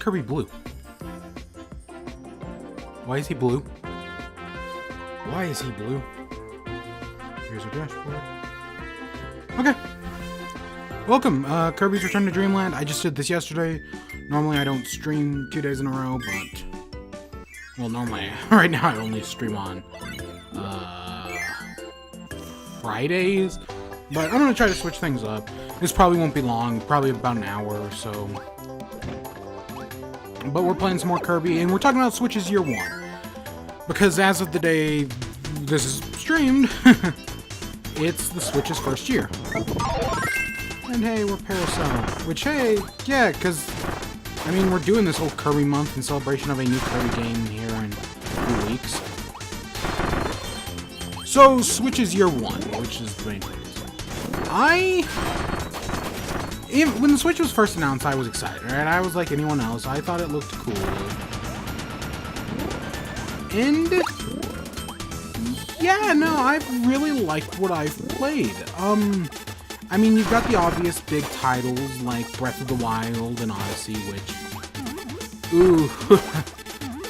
Kirby blue? Why is he blue? Why is he blue? Here's our dashboard. Okay. Welcome, Kirby's Return to Dreamland. I just did this yesterday. Normally I don't stream 2 days in a row, but... Well, normally, right now I only stream on, Fridays. But I'm gonna try to switch things up. This probably won't be long, probably about an hour or so. But we're playing some more Kirby, and we're talking about Switch's year one. Because as of the day this is streamed, it's the Switch's first year. And hey, we're Parasol. Which, hey, yeah, because, I mean, we're doing this whole Kirby month in celebration of a new Kirby game here in a few weeks. So, Switch's year one, which is the main thing. When the Switch was first announced, I was excited, right? I was like anyone else. I thought it looked cool. And yeah, no, I've really liked what I've played. I mean, you've got the obvious big titles like Breath of the Wild and Odyssey, which... Ooh,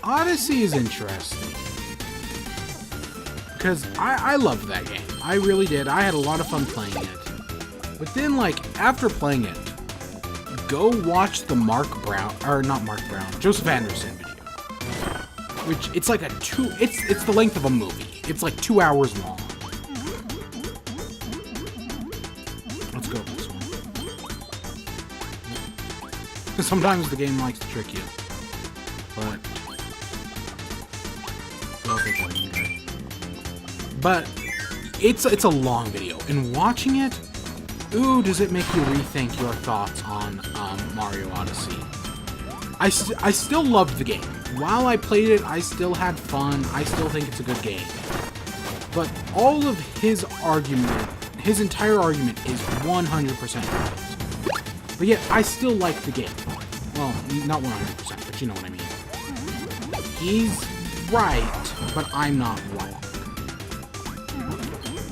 Odyssey is interesting. Because I loved that game. I really did. I had a lot of fun playing it. But then, like, after playing it, go watch the Joseph Anderson video. Which, it's like it's the length of a movie. It's like 2 hours long. Let's go with this one. Sometimes the game likes to trick you. But... okay. But, it's a long video. And watching it, ooh, does it make you rethink your thoughts on Mario Odyssey. I still loved the game. While I played it, I still had fun. I still think it's a good game. But all of his entire argument is 100% right. But yet, I still like the game. Well, not 100%, but you know what I mean. He's right, but I'm not wrong.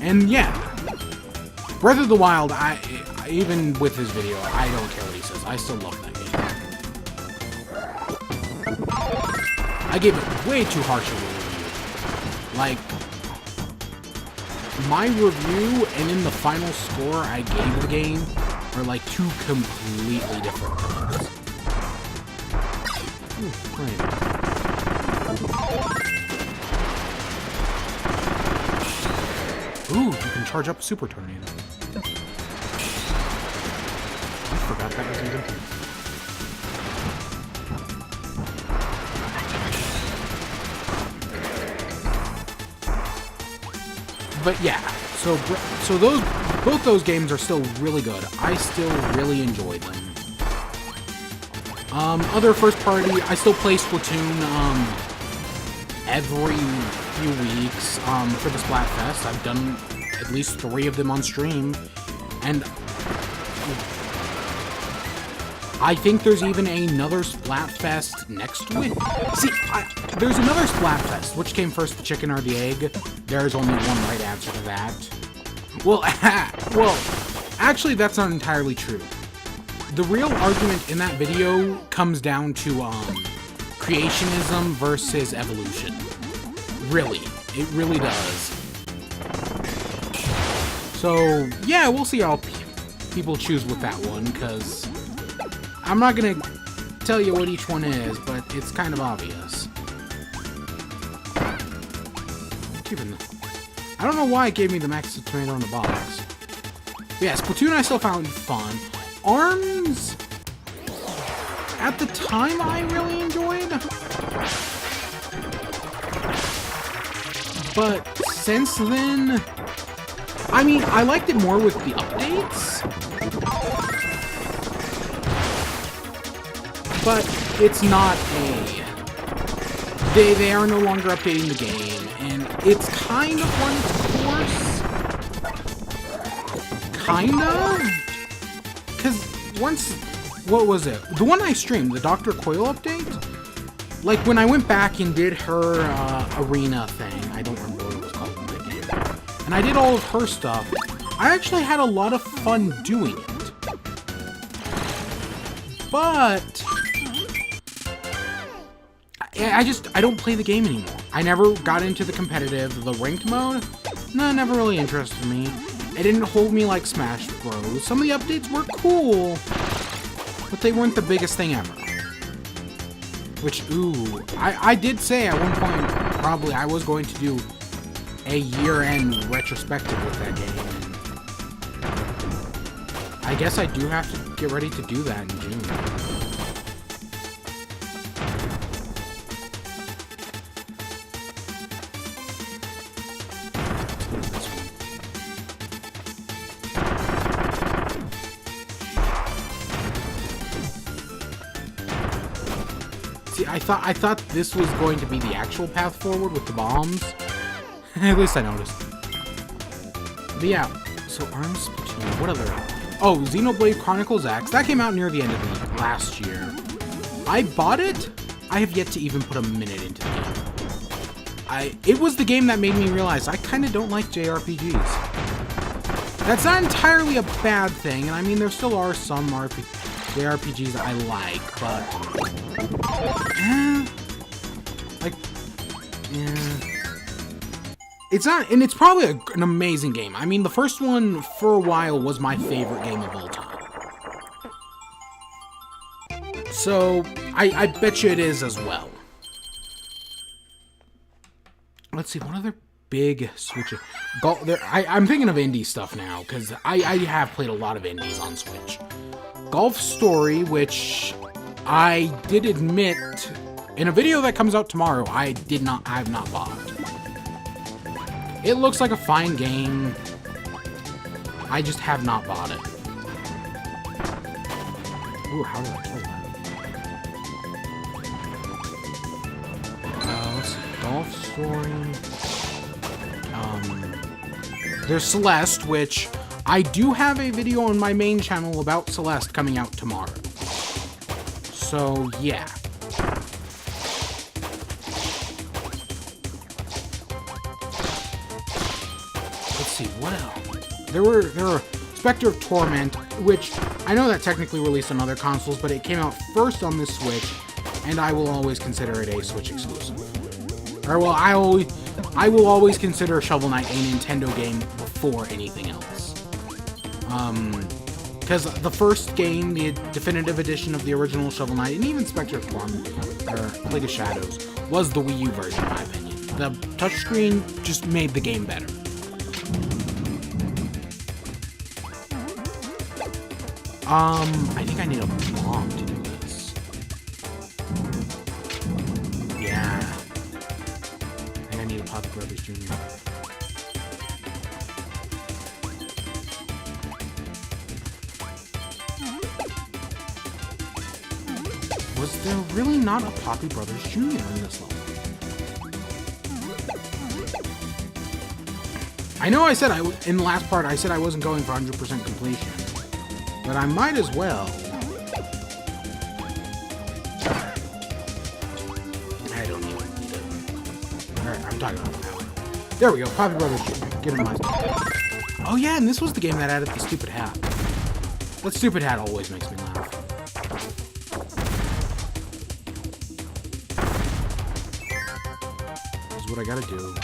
And yeah, Breath of the Wild, even with his video, I don't care what he says. I still love that game. I gave it way too harsh a review. Like, my review and in the final score I gave the game are like two completely different things. Ooh, great. Ooh, you can charge up a Super Tornado. I forgot that was even... But yeah, so both those games are still really good. I still really enjoy them. Other first party, I still play Splatoon every few weeks for the Splatfest. I've done at least 3 of them on stream, and I think there's even another Splatfest next week. See, there's another Splatfest. Which came first, the chicken or the egg? There's only one right answer to that. Well, actually, that's not entirely true. The real argument in that video comes down to creationism versus evolution. Really, it really does. So, yeah, we'll see how people choose with that one, because I'm not gonna tell you what each one is, but it's kind of obvious. I don't know why it gave me the max tomato in the box. But yeah, Splatoon I still found fun. ARMS, at the time, I really enjoyed. But since then, I mean, I liked it more with the updates. But it's not a... They are no longer updating the game, and it's kind of run its course. Kind of? Because once... What was it? The one I streamed, the Dr. Coil update? Like, when I went back and did her arena thing, I don't remember what it was called in that game, and I did all of her stuff, I actually had a lot of fun doing it. But I don't play the game anymore. I never got into the competitive, the ranked mode. No, never really interested me. It didn't hold me like Smash Bros. Some of the updates were cool, but they weren't the biggest thing ever. Which, ooh, I did say at one point, probably I was going to do a year-end retrospective with that game. I guess I do have to get ready to do that in June. See, I thought this was going to be the actual path forward with the bombs. At least I noticed. But yeah, so ARMS 2, what other? Oh, Xenoblade Chronicles X. That came out near the end of the last year. I bought it. I have yet to even put a minute into the game. It was the game that made me realize I kind of don't like JRPGs. That's not entirely a bad thing, and I mean, there still are some JRPGs that I like, but... It's not, and it's probably an amazing game. I mean, the first one, for a while, was my favorite game of all time. So, I bet you it is as well. Let's see, what other big Switch... I'm thinking of indie stuff now, because I have played a lot of indies on Switch. Golf Story, which I did admit, in a video that comes out tomorrow, I have not bought. It looks like a fine game. I just have not bought it. Ooh, how did I kill that? Let's see. Golf Story. There's Celeste, which I do have a video on my main channel about Celeste coming out tomorrow. So, yeah. Let's see, what else? There were Spectre of Torment, which I know that technically released on other consoles, but it came out first on the Switch, and I will always consider it a Switch exclusive. Or, well, I will always consider Shovel Knight a Nintendo game before anything else. Because the first game, the definitive edition of the original Shovel Knight, and even Spectre of Torment, or Plague of Shadows, was the Wii U version, in my opinion. The touchscreen just made the game better. I think I need a bomb to do this. Yeah. I think I need a Poppy Brothers Jr. Was there really not a Poppy Brothers Jr. in this level? I know I said in the last part, I said I wasn't going for 100% completion. But I might as well. I don't even need it. Alright, I'm talking about that one. There we go, Poppy Brothers Jr. Give him my... Oh yeah, and this was the game that added the stupid hat. That stupid hat always makes me laugh. This is what I gotta do.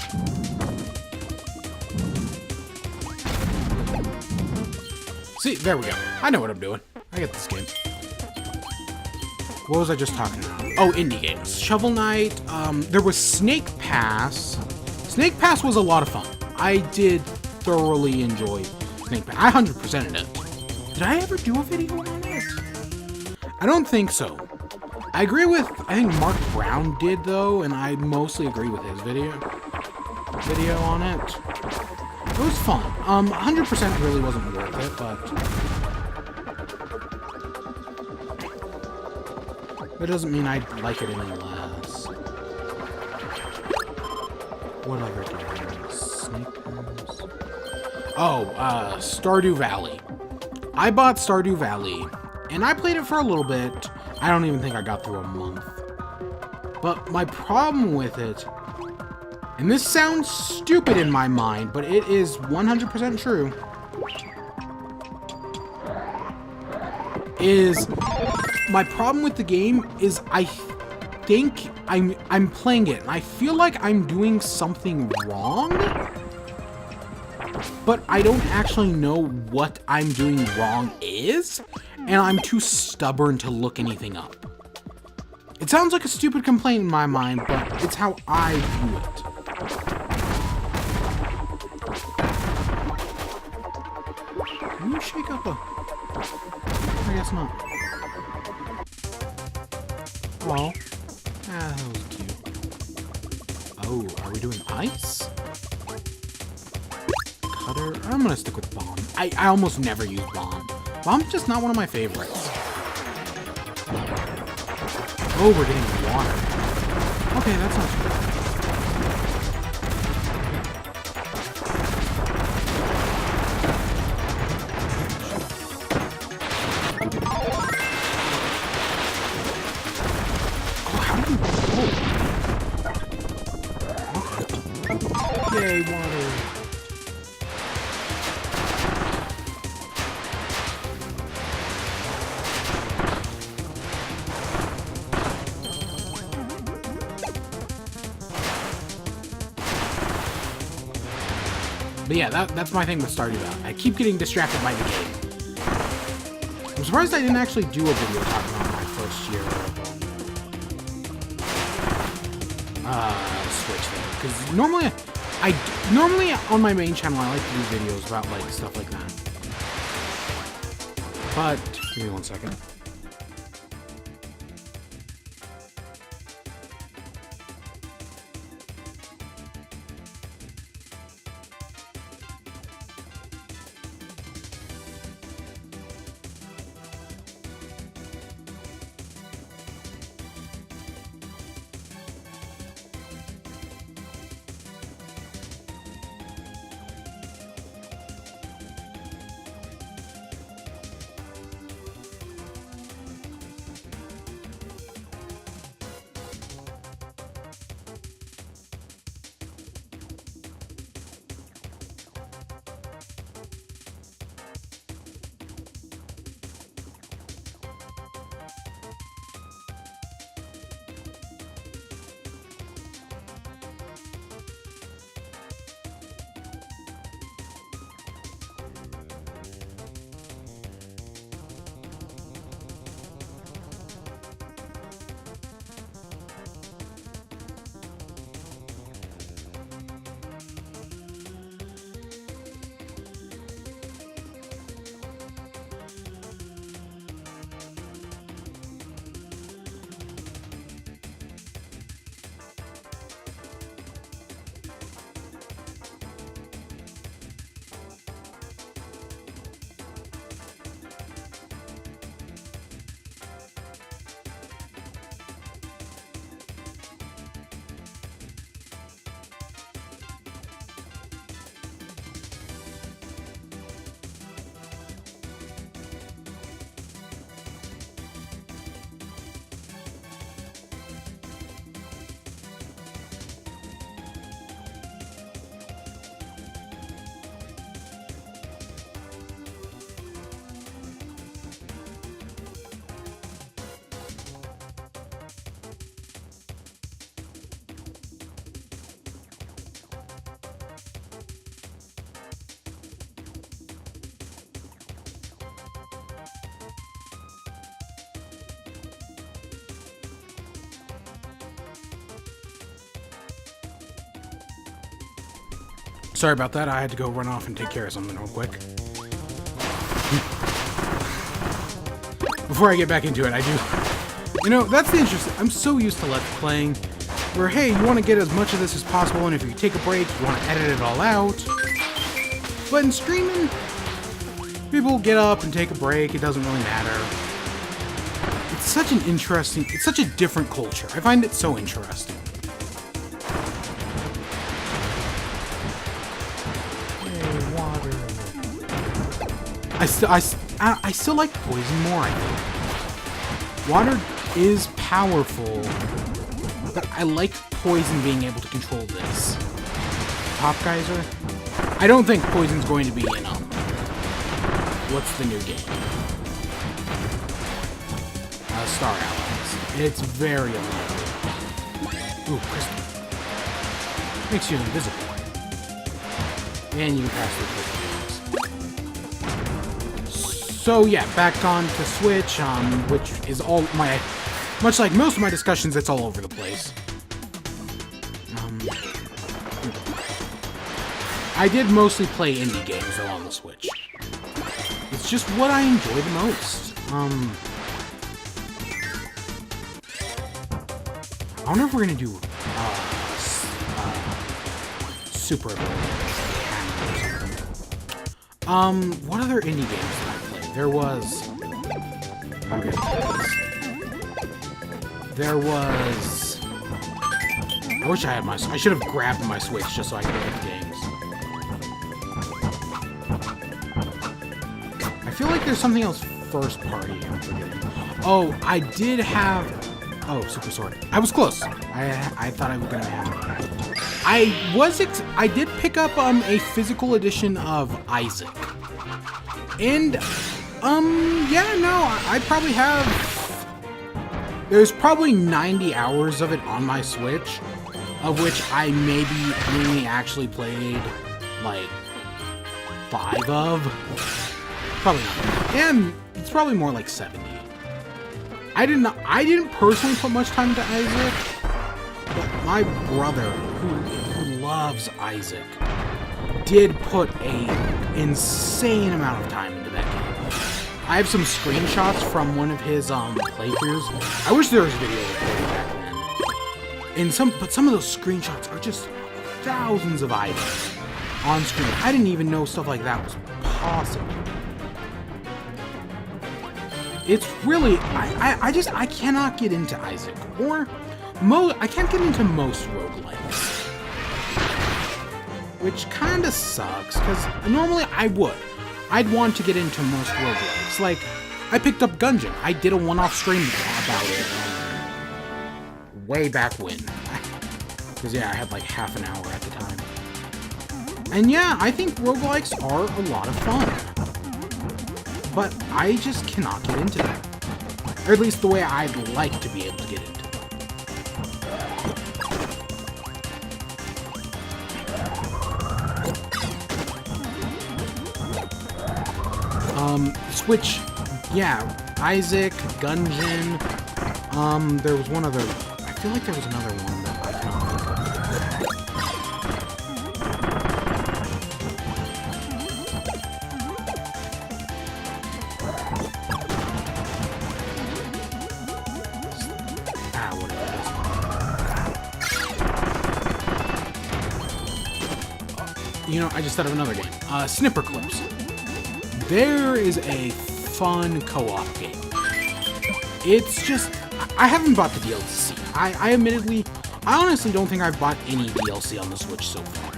See, there we go. I know what I'm doing. I get this game. What was I just talking about? Oh, indie games. Shovel Knight. There was Snake Pass. Snake Pass was a lot of fun. I did thoroughly enjoy Snake Pass. I 100%ed it. Did I ever do a video on it? I don't think so. I agree with, I think Mark Brown did though, and I mostly agree with his video on it. It was fun. 100% really wasn't worth it, but... That doesn't mean I like it any less. What other games? Snake Pass? Oh, Stardew Valley. I bought Stardew Valley, and I played it for a little bit. I don't even think I got through a month. But my problem with it... And this sounds stupid in my mind, but it is 100% true. My problem with the game is think I'm playing it, and I feel like I'm doing something wrong, but I don't actually know what I'm doing wrong is, and I'm too stubborn to look anything up. It sounds like a stupid complaint in my mind, but it's how I view it. Can you shake up a... I guess not. Oh. Ah, that was cute. Oh, are we doing ice? Cutter? I'm gonna stick with bomb. I almost never use bomb. Bomb's just not one of my favorites. Oh, we're getting water. Okay, that's not too bad. Oh, how do you... Oh. Okay. Yay, water. But yeah, that's my thing with Stardew Valley. I keep getting distracted by the game. I'm surprised I didn't actually do a video talking about my first year of Switch thing. Because normally on my main channel I like to do videos about like stuff like that. But give me 1 second. Sorry about that. I had to go run off and take care of something real quick. Before I get back into it, I do... You know, that's the interesting... I'm so used to Let's Playing, where, hey, you want to get as much of this as possible, and if you take a break, you want to edit it all out. But in streaming, people get up and take a break. It doesn't really matter. It's such an interesting... It's such a different culture. I find it so interesting. I still like poison more, I think. Water is powerful, but I like poison being able to control this. Pop Geyser? I don't think poison's going to be in, what's the new game? Star Allies. It's very unlikely. Ooh, crystal. Makes you invisible. And you can pass through crystal. So yeah, back on to Switch, which is all my... Much like most of my discussions, it's all over the place. I did mostly play indie games though on the Switch. It's just what I enjoy the most. I wonder if we're gonna do super abilities. What other indie games did I play? There was. Okay. There was. I wish I had my. I should have grabbed my Switch just so I could play games. I feel like there's something else first party I'm forgetting. Oh, I did have... Oh, Super Sword. I was close. I thought I was gonna have it. I did pick up a physical edition of Isaac. And yeah, no, I probably have... There's probably 90 hours of it on my Switch, of which I maybe only actually played like 5 of. Probably not. And it's probably more like 70. I didn't personally put much time into Isaac, but my brother, who loves Isaac, did put a insane amount of time into that game. I have some screenshots from one of his playthroughs. I wish there was video recording back then. And some of those screenshots are just thousands of items on screen. I didn't even know stuff like that was possible. It's really, I cannot get into Isaac, or I can't get into most roguelikes, which kind of sucks, because normally I would. I'd want to get into most roguelikes. Like, I picked up Gungeon. I did a one-off stream about it way back when, because yeah, I had like half an hour at the time. And yeah, I think roguelikes are a lot of fun. But I just cannot get into them. Or at least the way I'd like to be able to get into them. Switch, yeah, Isaac, Gungeon, there was one other, I feel like there was another one that I cannot think of. You know, I just thought of another game. Snipper Clips. There is a fun co-op game. It's just... I haven't bought the DLC. I honestly don't think I've bought any DLC on the Switch so far.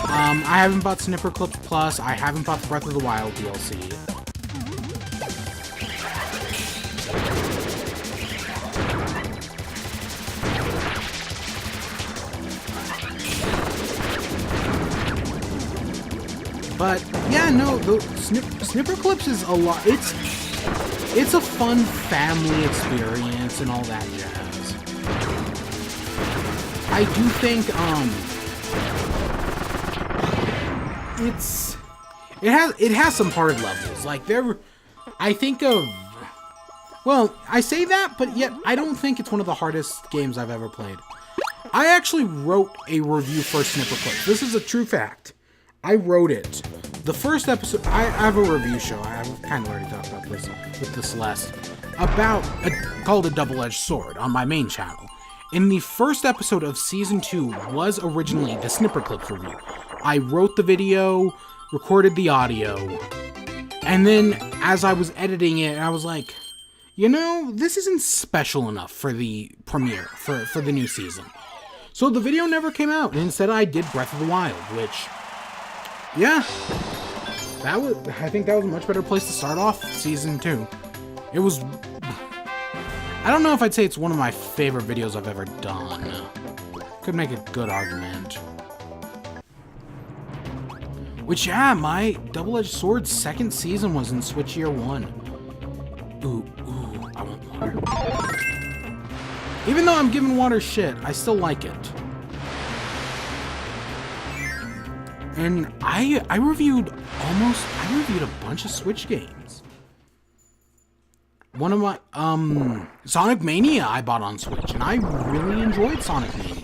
I haven't bought Snipper Clips Plus. I haven't bought the Breath of the Wild DLC. But yeah, no, the Snipper Clips is a lot. It's a fun family experience and all that jazz. I do think it has some hard levels. Like I think of, well, I say that, but yet I don't think it's one of the hardest games I've ever played. I actually wrote a review for Snipper Clips. This is a true fact. I wrote it. The first episode, I have a review show. I've kind of already talked about this with the Celeste, called A Double-Edged Sword on my main channel. In the first episode of Season 2 was originally the Snipper Clips review. I wrote the video, recorded the audio, and then as I was editing it, I was like, you know, this isn't special enough for the premiere, for the new season. So the video never came out, and instead I did Breath of the Wild, which... yeah, I think that was a much better place to start off Season 2. It was... I don't know if I'd say it's one of my favorite videos I've ever done. Could make a good argument. Which, yeah, my Double-Edged Sword second season was in Switch Year 1. Ooh, I want water. Even though I'm giving water shit, I still like it. And I reviewed a bunch of Switch games. One of my, Sonic Mania I bought on Switch, and I really enjoyed Sonic Mania.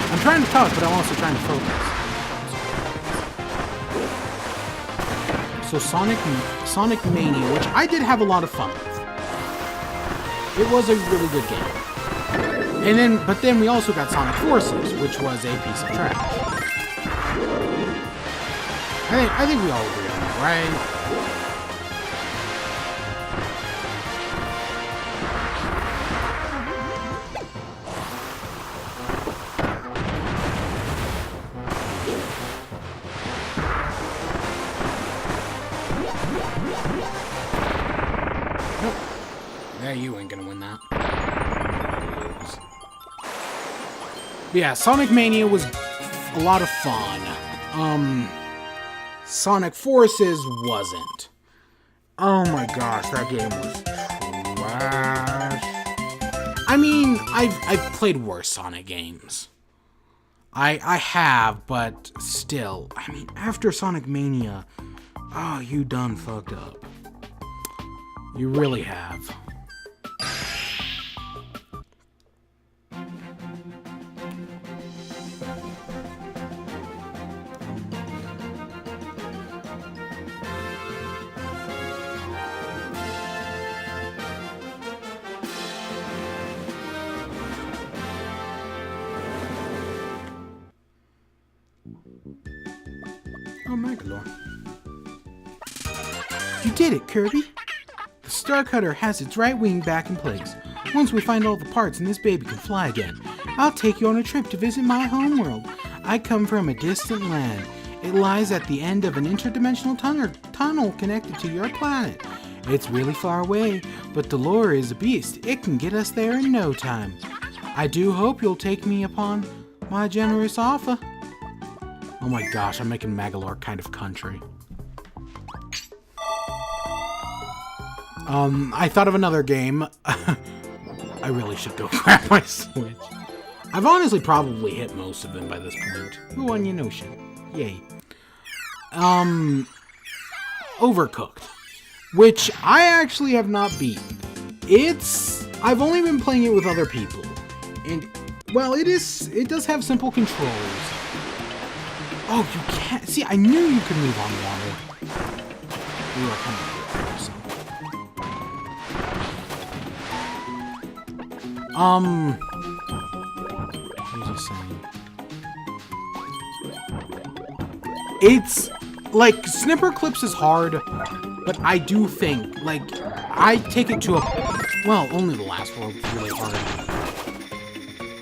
I'm trying to talk, but I'm also trying to focus. So Sonic Mania, which I did have a lot of fun with. It was a really good game. But then we also got Sonic Forces, which was a piece of trash. I think we all agree on that, right? Yeah, you ain't gonna win that. But yeah, Sonic Mania was a lot of fun. Sonic Forces wasn't. Oh my gosh, that game was trash. I mean, I've played worse Sonic games. I have, but still. I mean, after Sonic Mania, oh, you done fucked up. You really have. Oh, Megalore. You did it, Kirby! The Star Cutter has its right wing back in place. Once we find all the parts and this baby can fly again, I'll take you on a trip to visit my homeworld. I come from a distant land. It lies at the end of an interdimensional tunnel connected to your planet. It's really far away, but the lure is a beast. It can get us there in no time. I do hope you'll take me upon my generous offer. Oh my gosh, I'm making Megalore kind of country. I thought of another game. I really should go grab my Switch. I've honestly probably hit most of them by this point. Who won your notion? Yay. Overcooked. Which I actually have not beaten. I've only been playing it with other people. And, well, it does have simple controls. Oh, you can't. See, I knew you could move on water. You are kind of what was I saying? It's, like, Snipper Clips is hard, but I do think, like, I take it to a, well, only the last world is really hard.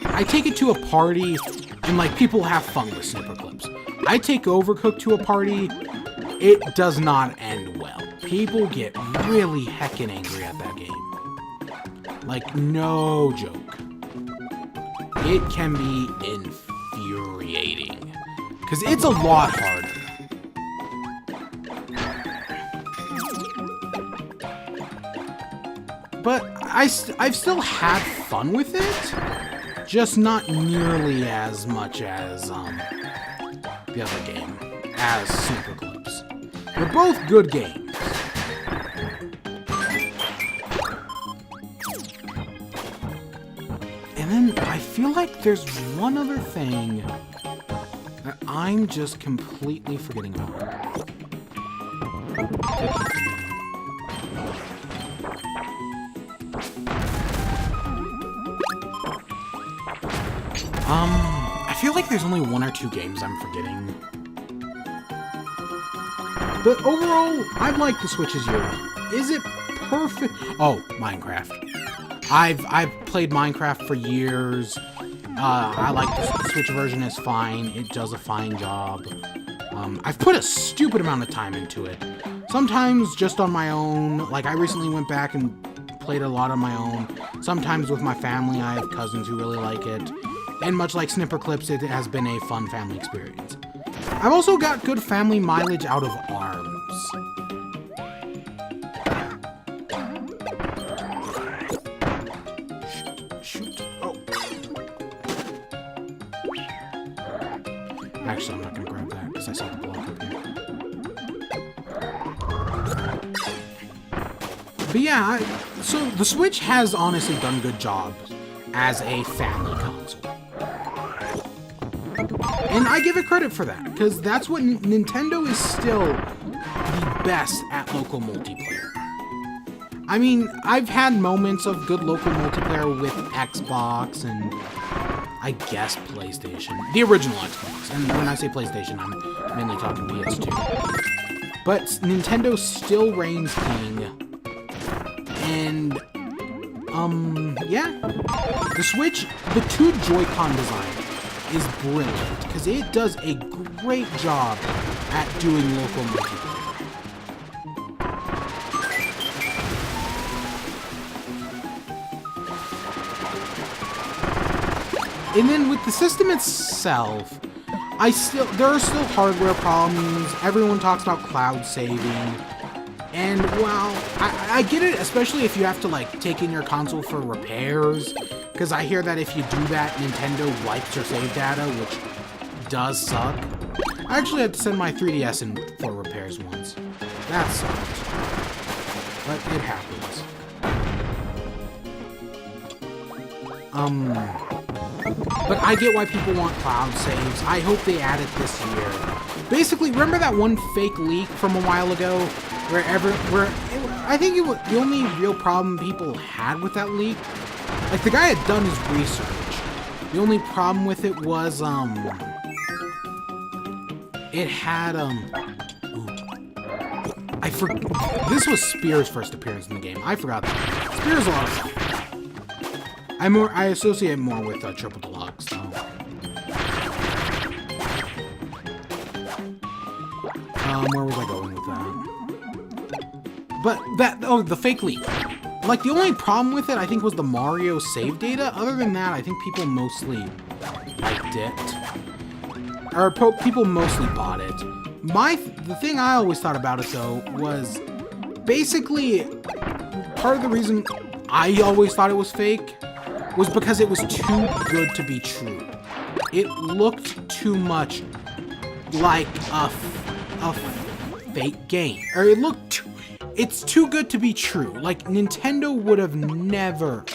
I take it to a party, and, like, people have fun with Snipper Clips. I take Overcooked to a party, it does not end well. People get really heckin' angry at that game. Like, no joke. It can be infuriating. Because it's a lot harder. But I've still had fun with it. Just not nearly as much as, the other game, as Super Clips. They're both good games. And then I feel like there's one other thing that I'm just completely forgetting about. I feel like there's only one or two games I'm forgetting. But overall, I like the Switch's year. Is it perfect? Oh, Minecraft. I've played Minecraft for years. I like the Switch version is fine. It does a fine job. I've put a stupid amount of time into it. Sometimes just on my own. Like, I recently went back and played a lot on my own. Sometimes with my family. I have cousins who really like it. And much like Snipper Clips, it has been a fun family experience. I've also got good family mileage out of ARMS. Shoot. Oh. Actually, I'm not going to grab that because I saw the block up here. But yeah, so the Switch has honestly done good jobs as a family console. And I give it credit for that, because that's what Nintendo is still the best at local multiplayer. I mean, I've had moments of good local multiplayer with Xbox and I guess PlayStation. The original Xbox. And when I say PlayStation, I'm mainly talking PS2. But Nintendo still reigns king. And, yeah. The Switch, the two Joy-Con design is brilliant, because it does a great job at doing local multiplayer. And then with the system itself, there are still hardware problems. Everyone talks about cloud saving. And, well, I get it, especially if you have to, like, take in your console for repairs. Because I hear that if you do that, Nintendo wipes your save data, which does suck. I actually had to send my 3DS in for repairs once. That sucked. But it happens. But I get why people want cloud saves. I hope they add it this year. Basically, remember that one fake leak from a while ago? I think it was the only real problem people had with that leak. Like, the guy had done his research. The only problem with it was, it had, this was Spears' first appearance in the game. I forgot that. Spears' a lot of stuff. I associate more with, Triple Deluxe, though. Where was I going with that? But the fake leak. Like, the only problem with it, I think, was the Mario save data. Other than that, I think people mostly liked it. Or people mostly bought it. The thing I always thought about it, though, was basically part of the reason I always thought it was fake was because it was too good to be true. It looked too much like a fake game. Or it's too good to be true. Like, Nintendo would have never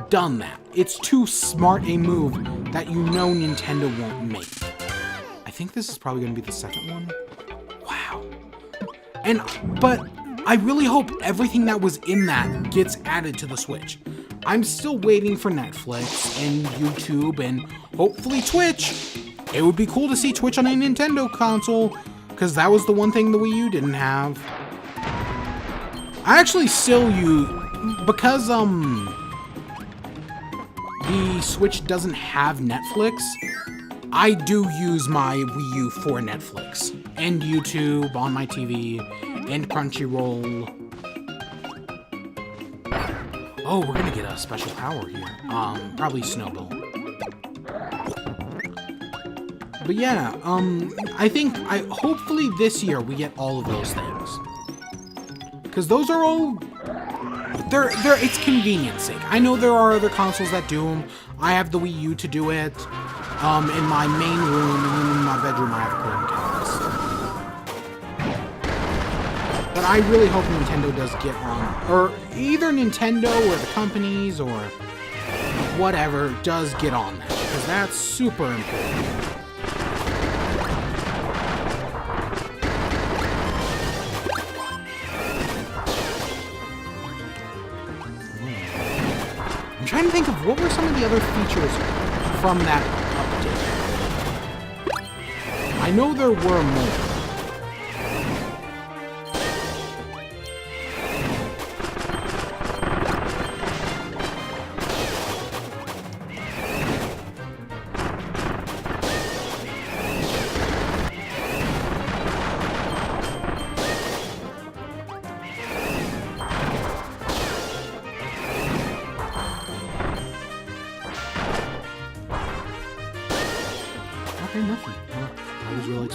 done that. It's too smart a move that you know Nintendo won't make. I think this is probably going to be the second one. Wow. But I really hope everything that was in that gets added to the Switch. I'm still waiting for Netflix and YouTube and hopefully Twitch. It would be cool to see Twitch on a Nintendo console, because that was the one thing the Wii U didn't have. I actually still use, because the Switch doesn't have Netflix, I do use my Wii U for Netflix and YouTube on my TV and Crunchyroll. Oh, we're gonna get a special power here. Probably Snowball. But yeah, hopefully this year we get all of those things. Because those are all, it's convenience sake. I know there are other consoles that do them. I have the Wii U to do it. In my main room and in my bedroom I have a Chromecast. But I really hope Nintendo does get on, or either Nintendo or the companies or whatever does get on that, because that's super important. I'm trying to think of what were some of the other features from that update. I know there were more.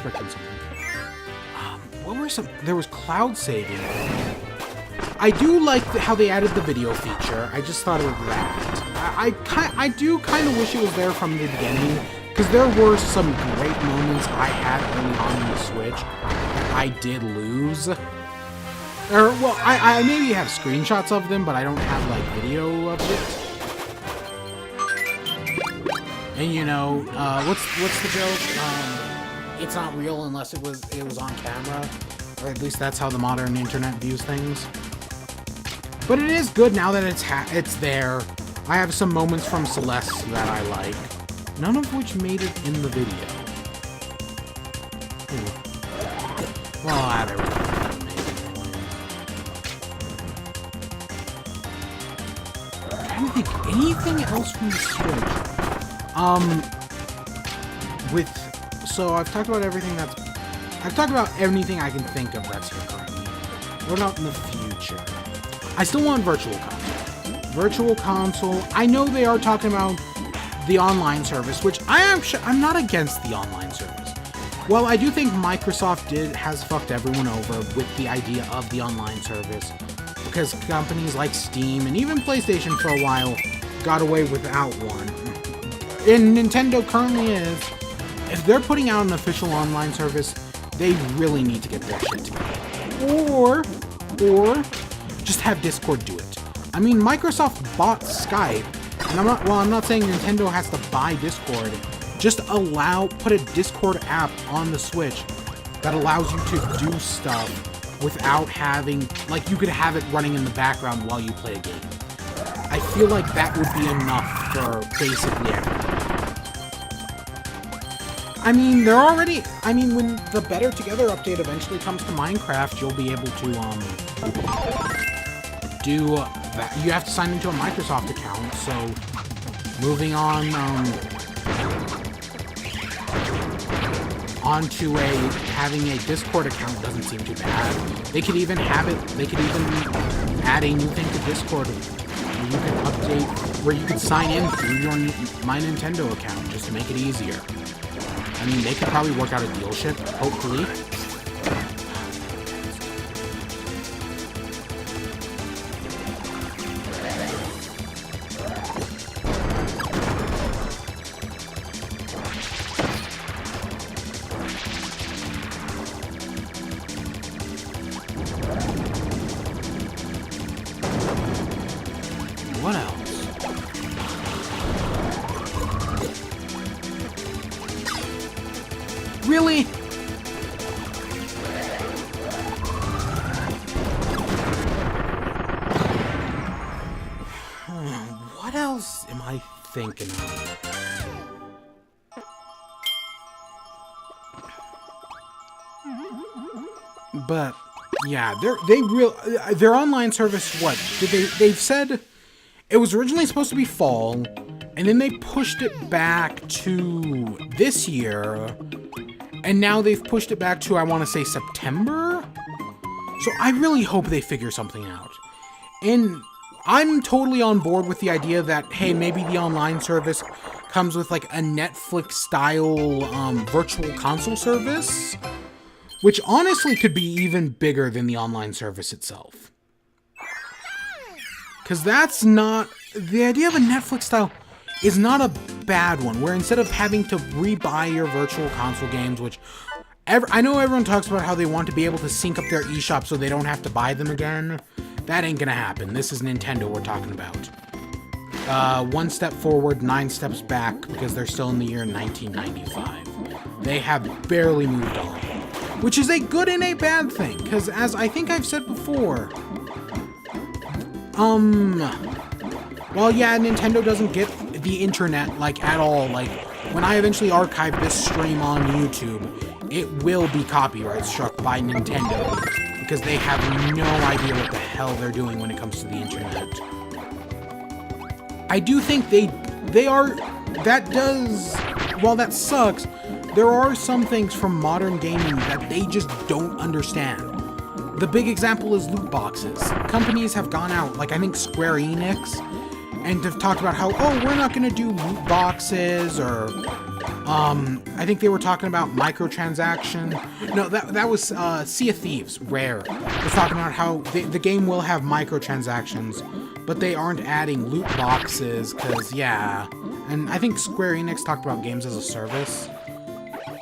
expecting something. What were some? There was cloud saving. I do like how they added the video feature. I just thought of that. I do kind of wish it was there from the beginning, because there were some great moments I had early on in the Switch that I did lose. Or, well, I maybe have screenshots of them, but I don't have, like, video of it. And, you know, what's the joke? It's not real unless it was on camera. Or at least that's how the modern internet views things. But it is good now that it's there. I have some moments from Celeste that I like. None of which made it in the video. Well, there was I don't think anything else from the Switch. So I've talked about everything I've talked about anything I can think of that's here currently. What about in the future? I still want Virtual Console. Virtual Console, I know they are talking about the online service, which I'm not against the online service. Well, I do think Microsoft has fucked everyone over with the idea of the online service, because companies like Steam and even PlayStation for a while got away without one. And Nintendo currently is. If they're putting out an official online service, they really need to get their shit together. Or just have Discord do it. I mean, Microsoft bought Skype, and I'm not saying Nintendo has to buy Discord. Just put a Discord app on the Switch that allows you to do stuff without having, like, you could have it running in the background while you play a game. I feel like that would be enough for basically everything. I mean, when the Better Together update eventually comes to Minecraft, you'll be able to, do that. You have to sign into a Microsoft account, so moving on, onto having a Discord account doesn't seem too bad. They could even add a new thing to Discord where you can update, where you can sign in through your My Nintendo account just to make it easier. I mean, they could probably work out a deal ship, hopefully. What else? Really? What else am I thinking of? But yeah, their online service. What did they've said? It was originally supposed to be fall, and then they pushed it back to this year, and now they've pushed it back to, I want to say, September? So I really hope they figure something out. And I'm totally on board with the idea that, hey, maybe the online service comes with like a Netflix-style virtual console service, which honestly could be even bigger than the online service itself. Because that's not... The idea of a Netflix style is not a bad one, where instead of having to rebuy your virtual console games, which... I know everyone talks about how they want to be able to sync up their eShop so they don't have to buy them again. That ain't gonna happen. This is Nintendo we're talking about. 1 step forward, 9 steps back, because they're still in the year 1995. They have barely moved on. Which is a good and a bad thing, because as I think I've said before... Well, yeah, Nintendo doesn't get the internet, like, at all. Like, when I eventually archive this stream on YouTube, it will be copyright struck by Nintendo, because they have no idea what the hell they're doing when it comes to the internet. I do think they are... That does... While that sucks, there are some things from modern gaming that they just don't understand. The big example is loot boxes. Companies have gone out, like I think Square Enix, and have talked about how, oh, we're not going to do loot boxes, or I think they were talking about microtransaction. No, that was Sea of Thieves, Rare. Was talking about how the game will have microtransactions, but they aren't adding loot boxes, because, yeah. And I think Square Enix talked about games as a service.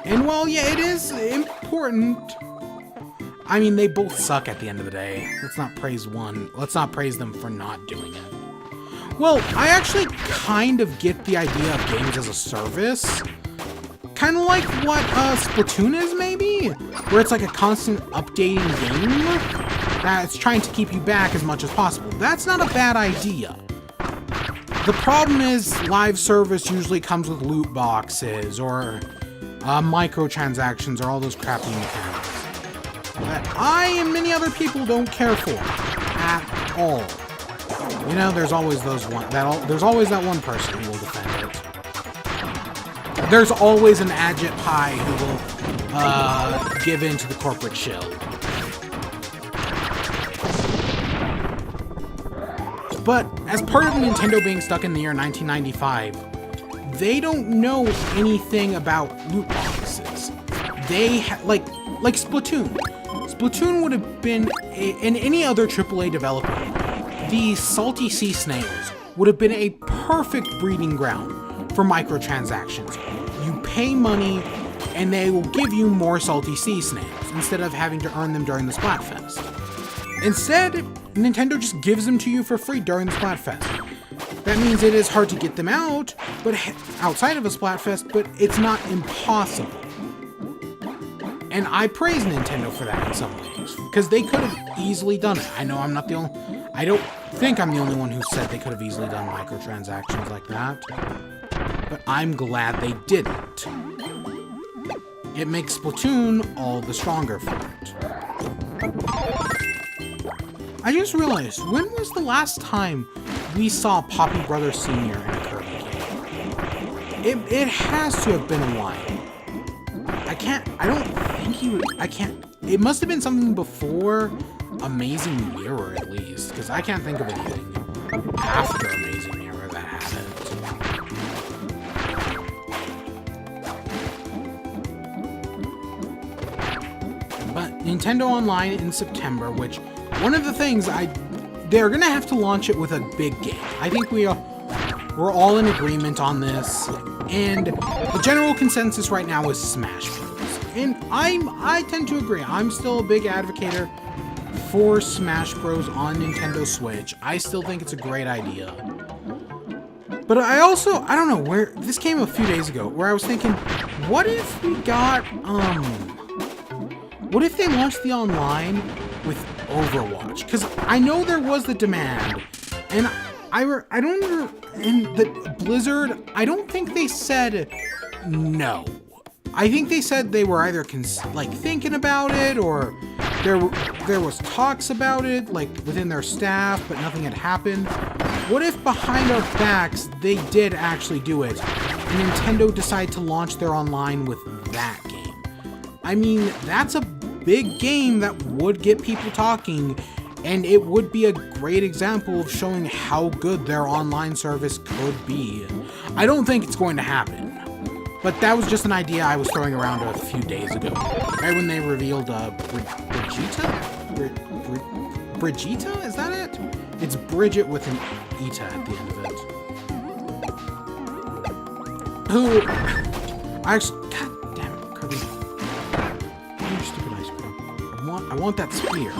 And, well, yeah, it is important. I mean, they both suck at the end of the day. Let's not praise one. Let's not praise them for not doing it. Well, I actually kind of get the idea of games as a service. Kind of like what Splatoon is, maybe? Where it's like a constant updating game that's trying to keep you back as much as possible. That's not a bad idea. The problem is live service usually comes with loot boxes or microtransactions or all those crappy mechanics that I and many other people don't care for at all. You know, there's always there's always that one person who will defend it. There's always an Agit Pie who will give in to the corporate shill. But as part of Nintendo being stuck in the year 1995, they don't know anything about loot boxes. They like Splatoon. Splatoon would have been in any other AAA developer. These salty sea snails would have been a perfect breeding ground for microtransactions. You pay money, and they will give you more salty sea snails, instead of having to earn them during the Splatfest. Instead, Nintendo just gives them to you for free during the Splatfest. That means it is hard to get them out, but outside of a Splatfest, but it's not impossible. And I praise Nintendo for that in some ways, because they could have easily done it. I know I'm not the only... I don't think I'm the only one who said they could have easily done microtransactions like that. But I'm glad they didn't. It makes Splatoon all the stronger for it. I just realized, when was the last time we saw Poppy Brothers Sr. in a Kirby game? It has to have been a while. It must have been something before Amazing Mirror, at least, because I can't think of anything after Amazing Mirror that had it. But Nintendo Online in September, which one of the things they're gonna have to launch it with a big game. I think we're all in agreement on this, and the general consensus right now is Smash Bros. And I tend to agree. I'm still a big advocate for Smash Bros. On Nintendo Switch. I still think it's a great idea. But I don't know, where this came a few days ago, where I was thinking, what if we got, what if they launched the online with Overwatch? Because I know there was the demand, and the Blizzard, I don't think they said no. I think they said they were either thinking about it, or there was talks about it, like within their staff, but nothing had happened. What if behind our backs they did actually do it, and Nintendo decided to launch their online with that game? I mean, that's a big game that would get people talking, and it would be a great example of showing how good their online service could be. I don't think it's going to happen. But that was just an idea I was throwing around a few days ago. Right when they revealed Brigitta? Brigitta? Is that it? It's Bridget with an Eta at the end of it. Who... God damn it, Kirby. Your stupid ice cream. I want that spear.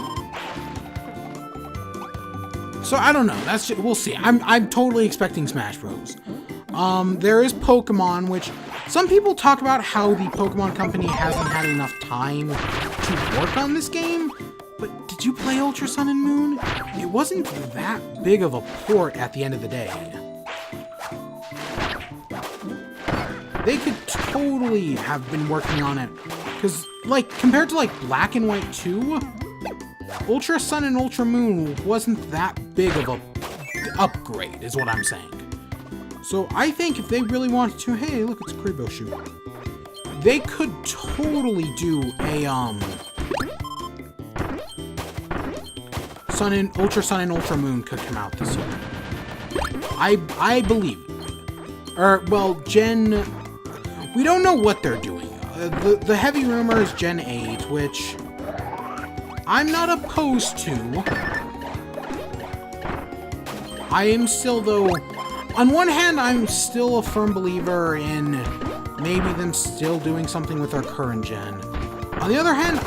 So I don't know. That's just, we'll see. I'm totally expecting Smash Bros. There is Pokemon, which some people talk about how the Pokemon Company hasn't had enough time to work on this game, but did you play Ultra Sun and Moon? It wasn't that big of a port at the end of the day. They could totally have been working on it, because, compared to, Black and White 2, Ultra Sun and Ultra Moon wasn't that big of a upgrade, is what I'm saying. So I think if they really wanted to, hey, look, it's a Kirby shoe. They could totally do a Ultra Sun and Ultra Moon could come out this year. I believe. We we don't know what they're doing. The heavy rumor is Gen 8, which I'm not opposed to. I am still, though, on one hand, I'm still a firm believer in maybe them still doing something with our current gen. On the other hand,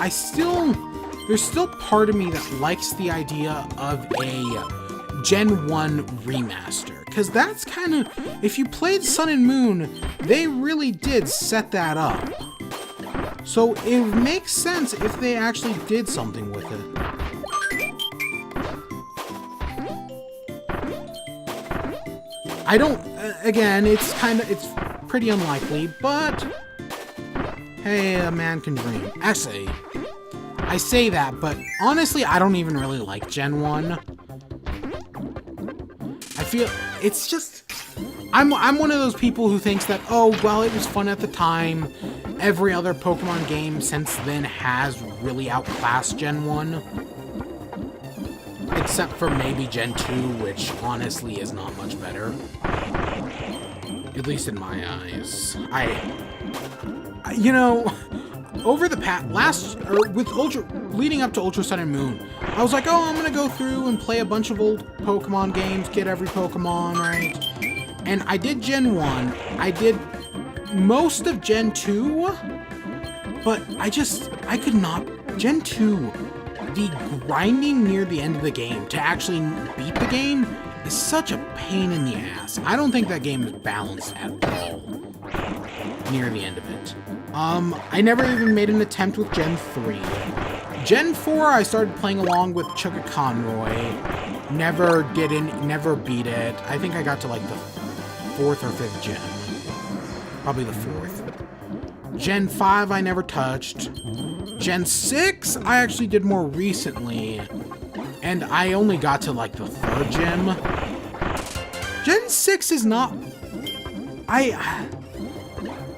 there's still part of me that likes the idea of a Gen 1 remaster. Because that's kind of, if you played Sun and Moon, they really did set that up. So it makes sense if they actually did something with it. I don't, again, it's pretty unlikely, but hey, a man can dream. Actually, I say that, but honestly, I don't even really like Gen 1. I feel, it's just, I'm one of those people who thinks that, oh, well, it was fun at the time. Every other Pokemon game since then has really outclassed Gen 1. Except for maybe Gen 2, which honestly is not much better. At least in my eyes. You know, over the leading up to Ultra Sun and Moon, I was like, oh, I'm gonna go through and play a bunch of old Pokemon games, get every Pokemon, right? And I did Gen 1, I did most of Gen 2, but I could not, Gen 2, the grinding near the end of the game to actually beat the game is such a pain in the ass. I don't think that game is balanced at all near the end of it. I never even made an attempt with Gen 3. Gen 4, I started playing along with Chugga Conroy. Never beat it. I think I got to like the 4th or 5th gen. Probably the 4th. Gen 5, I never touched. Gen 6, I actually did more recently. And I only got to like the 3rd gym. Gen 6 is not... I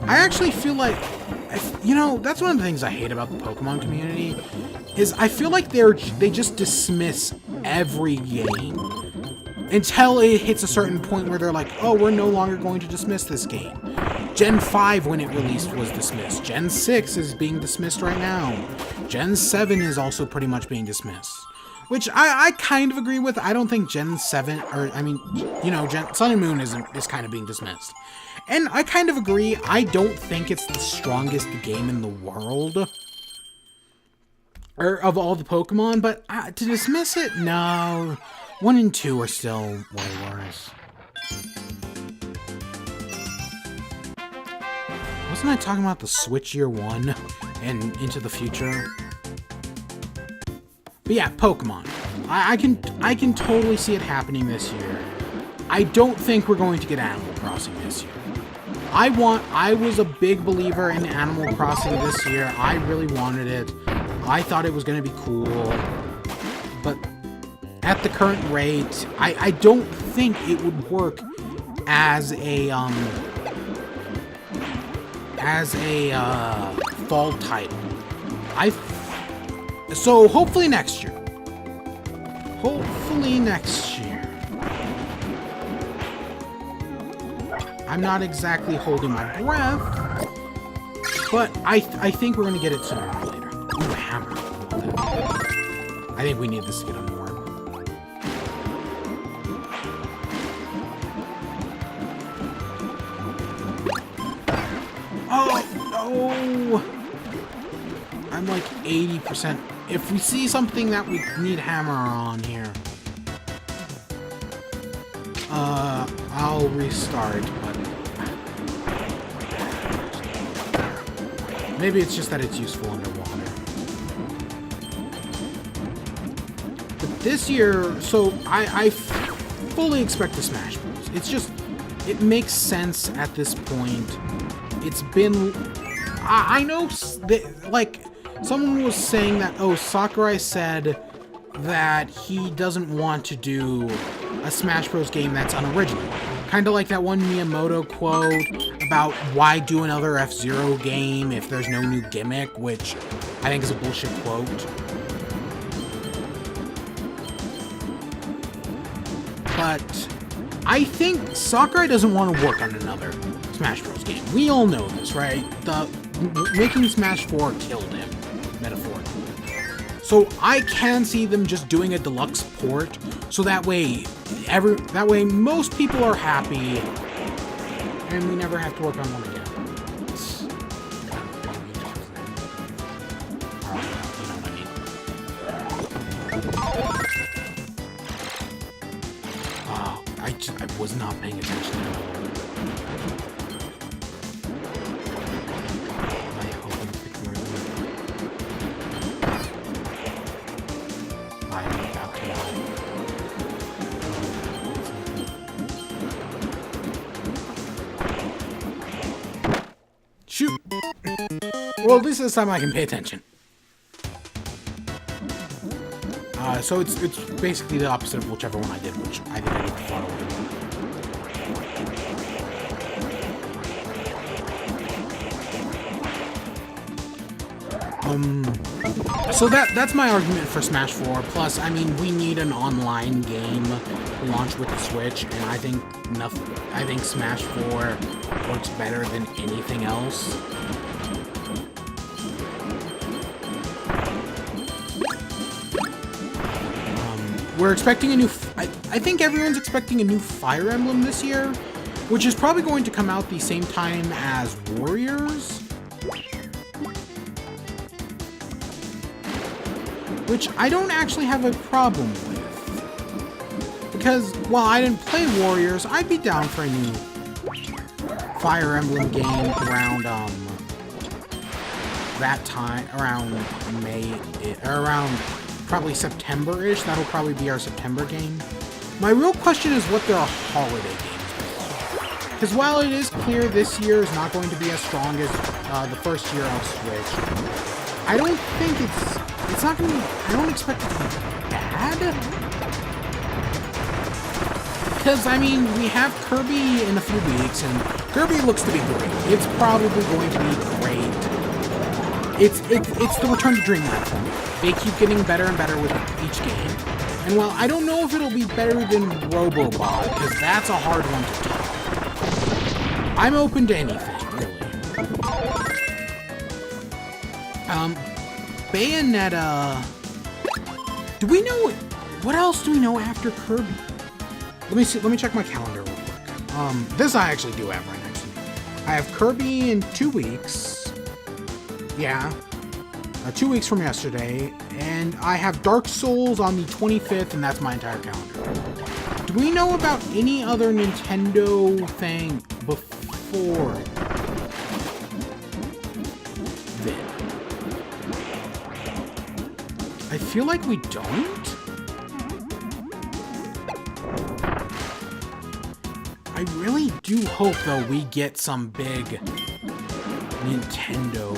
actually feel like... You know, that's one of the things I hate about the Pokemon community, is I feel like they just dismiss every game until it hits a certain point where they're like, oh, we're no longer going to dismiss this game. Gen 5, when it released, was dismissed. Gen 6 is being dismissed right now. Gen 7 is also pretty much being dismissed. Which I kind of agree with. I don't think Gen 7, or, I mean, you know, Sun and Moon is kind of being dismissed. And I kind of agree. I don't think it's the strongest game in the world. Or of all the Pokemon, but to dismiss it? No. 1 and 2 are still way worse. Wasn't I talking about the Switch Year 1 and Into the Future? But yeah, Pokemon. I can totally see it happening this year. I don't think we're going to get Animal Crossing this year. I was a big believer in Animal Crossing this year. I really wanted it. I thought it was going to be cool. But at the current rate, I don't think it would work as a fall title. So hopefully next year. Hopefully next year. I'm not exactly holding my breath, but I think we're gonna get it sooner or later. Ooh, a hammer. I think we need this to get unwarmed. Oh no! I'm like 80%. If we see something that we need hammer on here, I'll restart, but maybe it's just that it's useful underwater. But this year, so I fully expect to Smash Bros. It's just, it makes sense at this point. It's been, I know, like, someone was saying that, oh, Sakurai said that he doesn't want to do a Smash Bros. Game that's unoriginal. Kind of like that one Miyamoto quote about why do another F-Zero game if there's no new gimmick, which I think is a bullshit quote. But I think Sakurai doesn't want to work on another Smash Bros. Game. We all know this, right? Making Smash 4 killed him, metaphorically. So I can see them just doing a deluxe port, so that way most people are happy, and we never have to work on one again. I was not paying attention at all. I hope I'm picking my lead. I am about to shoot! Well, at least this time I can pay attention. So it's basically the opposite of whichever one I did, which I think I did the throttle one. So that's my argument for Smash 4. Plus, I mean, we need an online game to launch with the Switch, and I think Smash 4 works better than anything else. We're expecting a new... I think everyone's expecting a new Fire Emblem this year, which is probably going to come out the same time as Warriors. Which I don't actually have a problem with. Because, while I didn't play Warriors, I'd be down for a new Fire Emblem game around, that time, around May, or around... probably September-ish. That'll probably be our September game. My real question is what their holiday games will be. Because while it is clear this year is not going to be as strong as the first year on Switch, I don't think it's not going to be... I don't expect it to be bad. Because, I mean, we have Kirby in a few weeks, and Kirby looks to be great. It's probably going to be great. It's the return to Dreamland for me. They keep getting better and better with each game. And while I don't know if it'll be better than Robobot, because that's a hard one to top, I'm open to anything, really. Bayonetta... Do we know... What else do we know after Kirby? Let me see. Let me check my calendar real quick. This I actually do have right next to me. I have Kirby in 2 weeks. Yeah. 2 weeks from yesterday, and I have Dark Souls on the 25th, and that's my entire calendar. Do we know about any other Nintendo thing before then? I feel like we don't? I really do hope, though, we get some big Nintendo...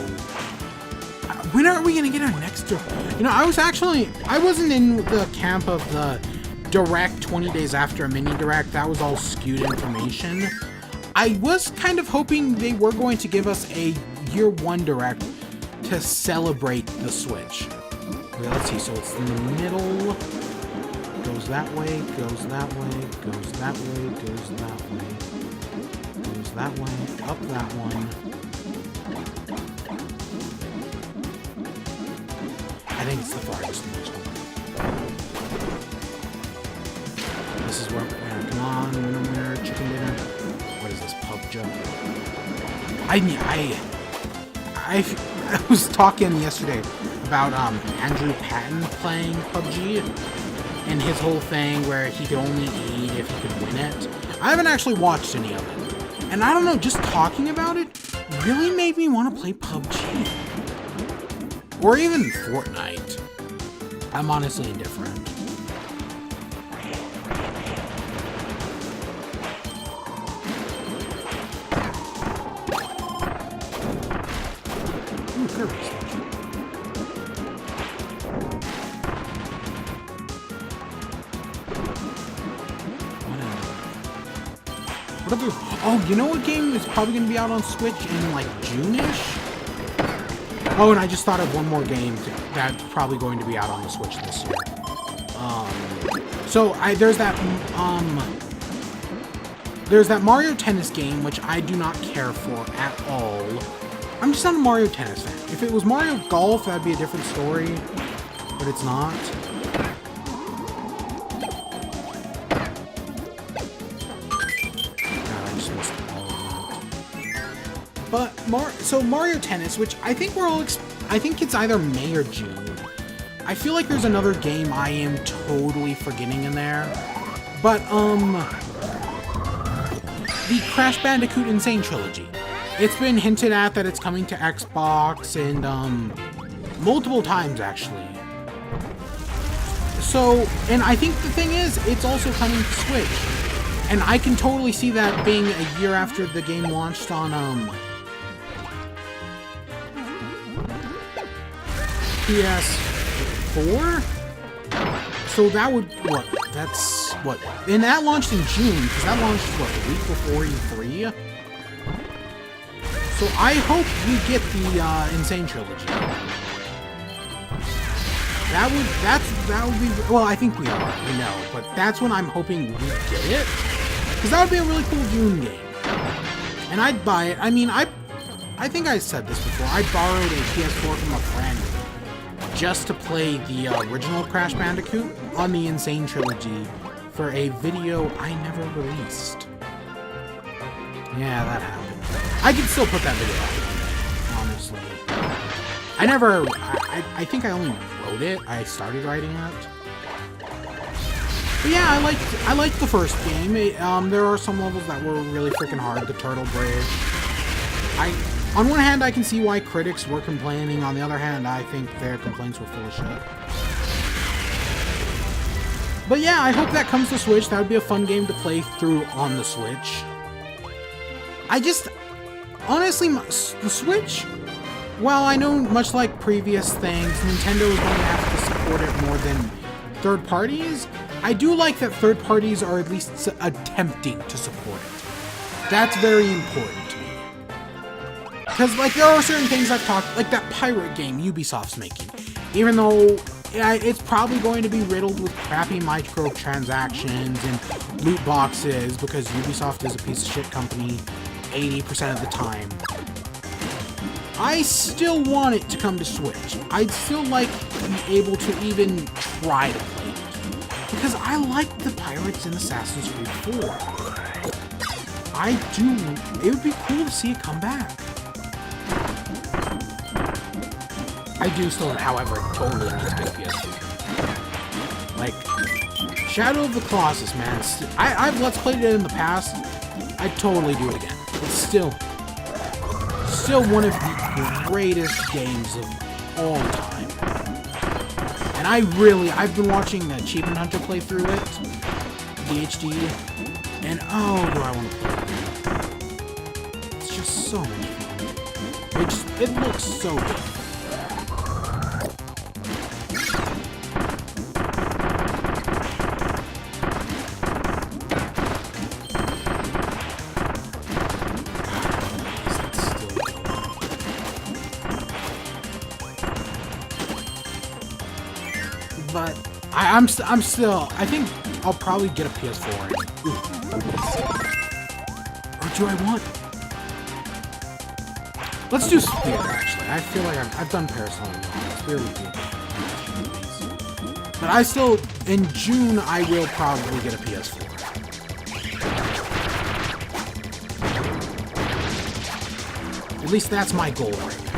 When are we gonna get our next... You know, I wasn't in the camp of the Direct 20 days after a mini Direct. That was all skewed information. I was kind of hoping they were going to give us a Year 1 Direct to celebrate the Switch. Okay, let's see. So it's in the middle. Goes that way, goes that way, goes that way, goes that way. Goes that way, up that one. I think it's the farthest one. This is where, come on, winner, chicken dinner. What is this, pub joke? I was talking yesterday about Andrew Patton playing PUBG and his whole thing where he could only eat if he could win it. I haven't actually watched any of it. And I don't know, just talking about it really made me want to play PUBG. Or even Fortnite. I'm honestly indifferent. Ooh, Kirby statue. Whatever. Oh, you know what game is probably going to be out on Switch in like June-ish? Oh, and I just thought of one more game that's probably going to be out on the Switch this year. So there's that, there's that Mario Tennis game, which I do not care for at all. I'm just not a Mario Tennis fan. If it was Mario Golf, that'd be a different story, but it's not. But so Mario Tennis, which I think I think it's either May or June. I feel like there's another game I am totally forgetting in there. But the Crash Bandicoot Insane Trilogy. It's been hinted at that it's coming to Xbox and multiple times actually. So, and I think the thing is, it's also coming to Switch. And I can totally see that being a year after the game launched on PS4? So that would, what? That's, what? And that launched in June, because that launched, what, a week before E3? So I hope we get the Insane Trilogy. That would be, well, I think we already know, but that's when I'm hoping we get it. Because that would be a really cool June game. And I'd buy it. I mean, I think I said this before. I borrowed a PS4 from a friend just to play the original Crash Bandicoot on the Insane Trilogy for a video I never released. Yeah, that happened. I could still put that video out, honestly. I think I only wrote it. I started writing it. But yeah, I liked the first game. There are some levels that were really freaking hard. The Turtle Bridge. On one hand, I can see why critics were complaining. On the other hand, I think their complaints were full of shit. But yeah, I hope that comes to Switch. That would be a fun game to play through on the Switch. Honestly, the Switch, well, I know much like previous things, Nintendo is going to have to support it more than third parties. I do like that third parties are at least attempting to support it. That's very important to me. Because, like, there are certain things I've talked, like that pirate game Ubisoft's making. Even though it's probably going to be riddled with crappy microtransactions and loot boxes, because Ubisoft is a piece of shit company 80% of the time. I still want it to come to Switch. I'd still like to be able to even try to play it. Because I like the pirates in Assassin's Creed 4. I do. It would be cool to see it come back. I do still, however, totally need to get a PS4. Like, Shadow of the Colossus, man. I've Let's Played it in the past. I'd totally do it again. It's still one of the greatest games of all time. And I've been watching Achievement Hunter play through it, the HD, and oh, do I want to play it. It's just so much fun. It looks so good. But I'm still, I think I'll probably get a PS4. Or do I want? Let's do Sphere, actually. I feel like I've done Parasol. It's really good. But I still, in June, I will probably get a PS4. At least that's my goal right now.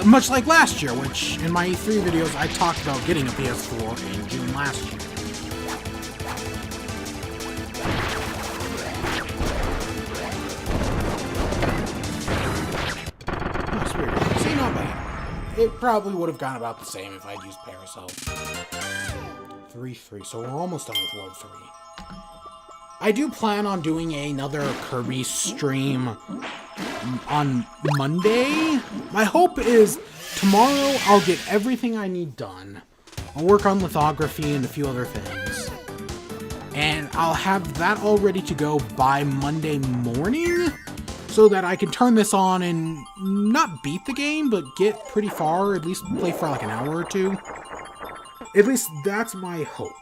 Much like last year, which in my E3 videos I talked about getting a PS4 in June last year. Oh, Spirit. See, not bad. It probably would have gone about the same if I'd used Parasol. 3-3, so we're almost done with World 3. I do plan on doing another Kirby stream on Monday. My hope is tomorrow I'll get everything I need done. I'll work on lithography and a few other things. And I'll have that all ready to go by Monday morning so that I can turn this on and not beat the game, but get pretty far, at least play for like an hour or two. At least that's my hope.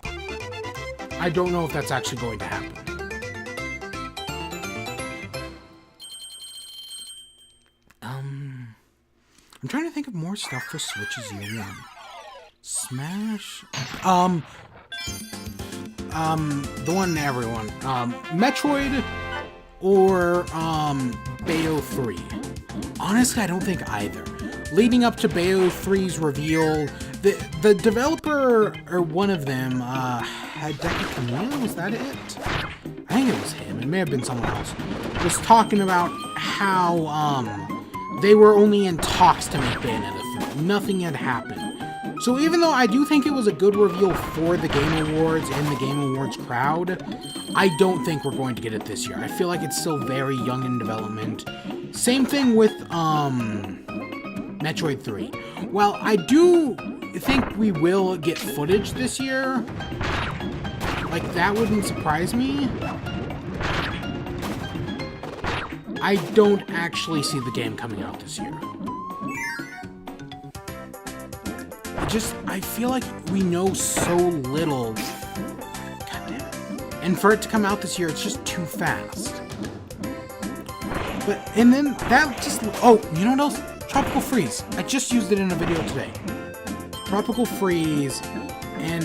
I don't know if that's actually going to happen. I'm trying to think of more stuff for Switch's Year 1. Smash... the one everyone. Metroid or, Bayo 3. Honestly, I don't think either. Leading up to Bayo 3's reveal, the developer, or one of them, Hideki Kamiya, was that it? I think it was him, it may have been someone else, was talking about how, they were only in talks to make Bayonetta 3. Nothing had happened. So even though I do think it was a good reveal for the Game Awards and the Game Awards crowd, I don't think we're going to get it this year. I feel like it's still very young in development. Same thing with, Metroid 3. Well, I do think we will get footage this year. Like, that wouldn't surprise me. I don't actually see the game coming out this year. I feel like we know so little. God damn it. And for it to come out this year, it's just too fast. And then that just, oh, you know what else? Tropical Freeze. I just used it in a video today. Tropical Freeze and,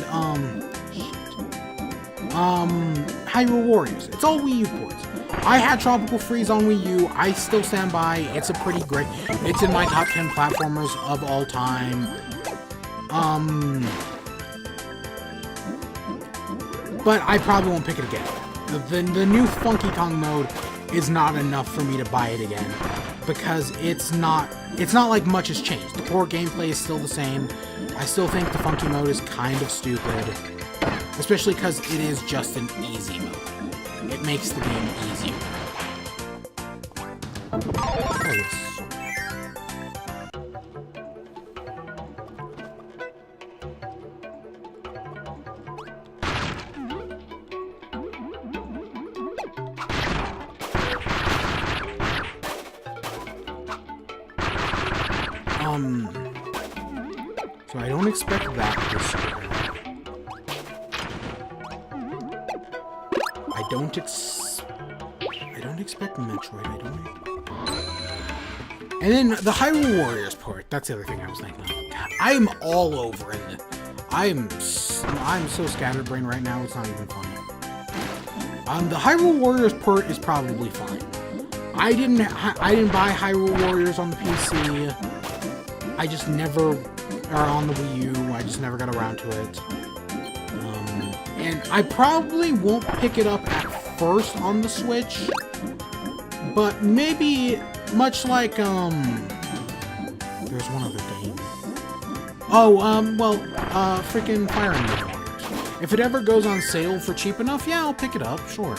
Hyrule Warriors. It's all Wii U ports. I had Tropical Freeze on Wii U. I still stand by. It's a pretty great, it's in my top 10 platformers of all time. But I probably won't pick it again. The new Funky Kong mode is not enough for me to buy it again, because it's not like much has changed. The core gameplay is still the same. I still think the Funky mode is kind of stupid, especially because it is just an easy mode. It makes the game easier. Oh, yes. So I don't expect that this year. I don't expect Metroid, And then the Hyrule Warriors part, that's the other thing I was thinking of. God, I am all over it. I'm so scatterbrained right now, it's not even funny. The Hyrule Warriors port is probably fine. I didn't buy Hyrule Warriors on the PC. I just never, or on the Wii U, I just never got around to it. And I probably won't pick it up at first on the Switch, but maybe, much like, there's one other game. Oh, freaking Fire Emblem Warriors. If it ever goes on sale for cheap enough, yeah, I'll pick it up, sure.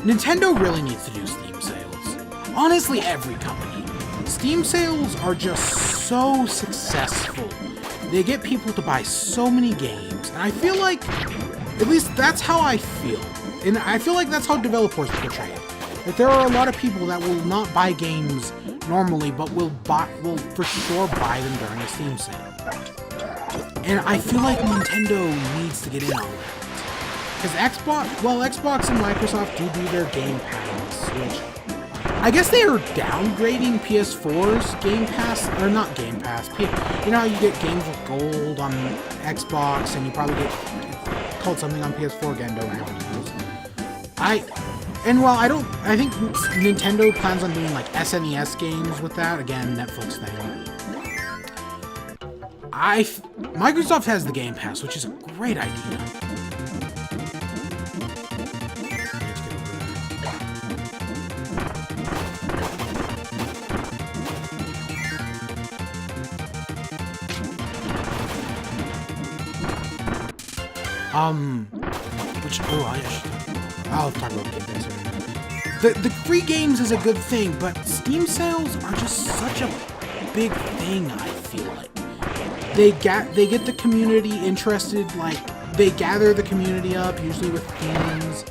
Nintendo really needs to do Steam sales. Honestly, every company. Steam sales are just so successful. They get people to buy so many games, and I feel like, at least that's how I feel. And I feel like that's how developers portray it. That there are a lot of people that will not buy games normally, but will for sure buy them during a Steam sale. And I feel like Nintendo needs to get in on that. Because Xbox and Microsoft do their Game Pass, which I guess they are downgrading PS4's Game Pass, or not Game Pass. You know how you get games with gold on Xbox, and you probably get called something on PS4 again, don't know. I think Nintendo plans on doing like SNES games with that. Again, Netflix thing. Microsoft has the Game Pass, which is a great idea. I'll talk about Game Pass in a minute. The free games is a good thing, but Steam sales are just such a big thing, I feel like. They get the community interested, like, they gather the community up, usually with themes.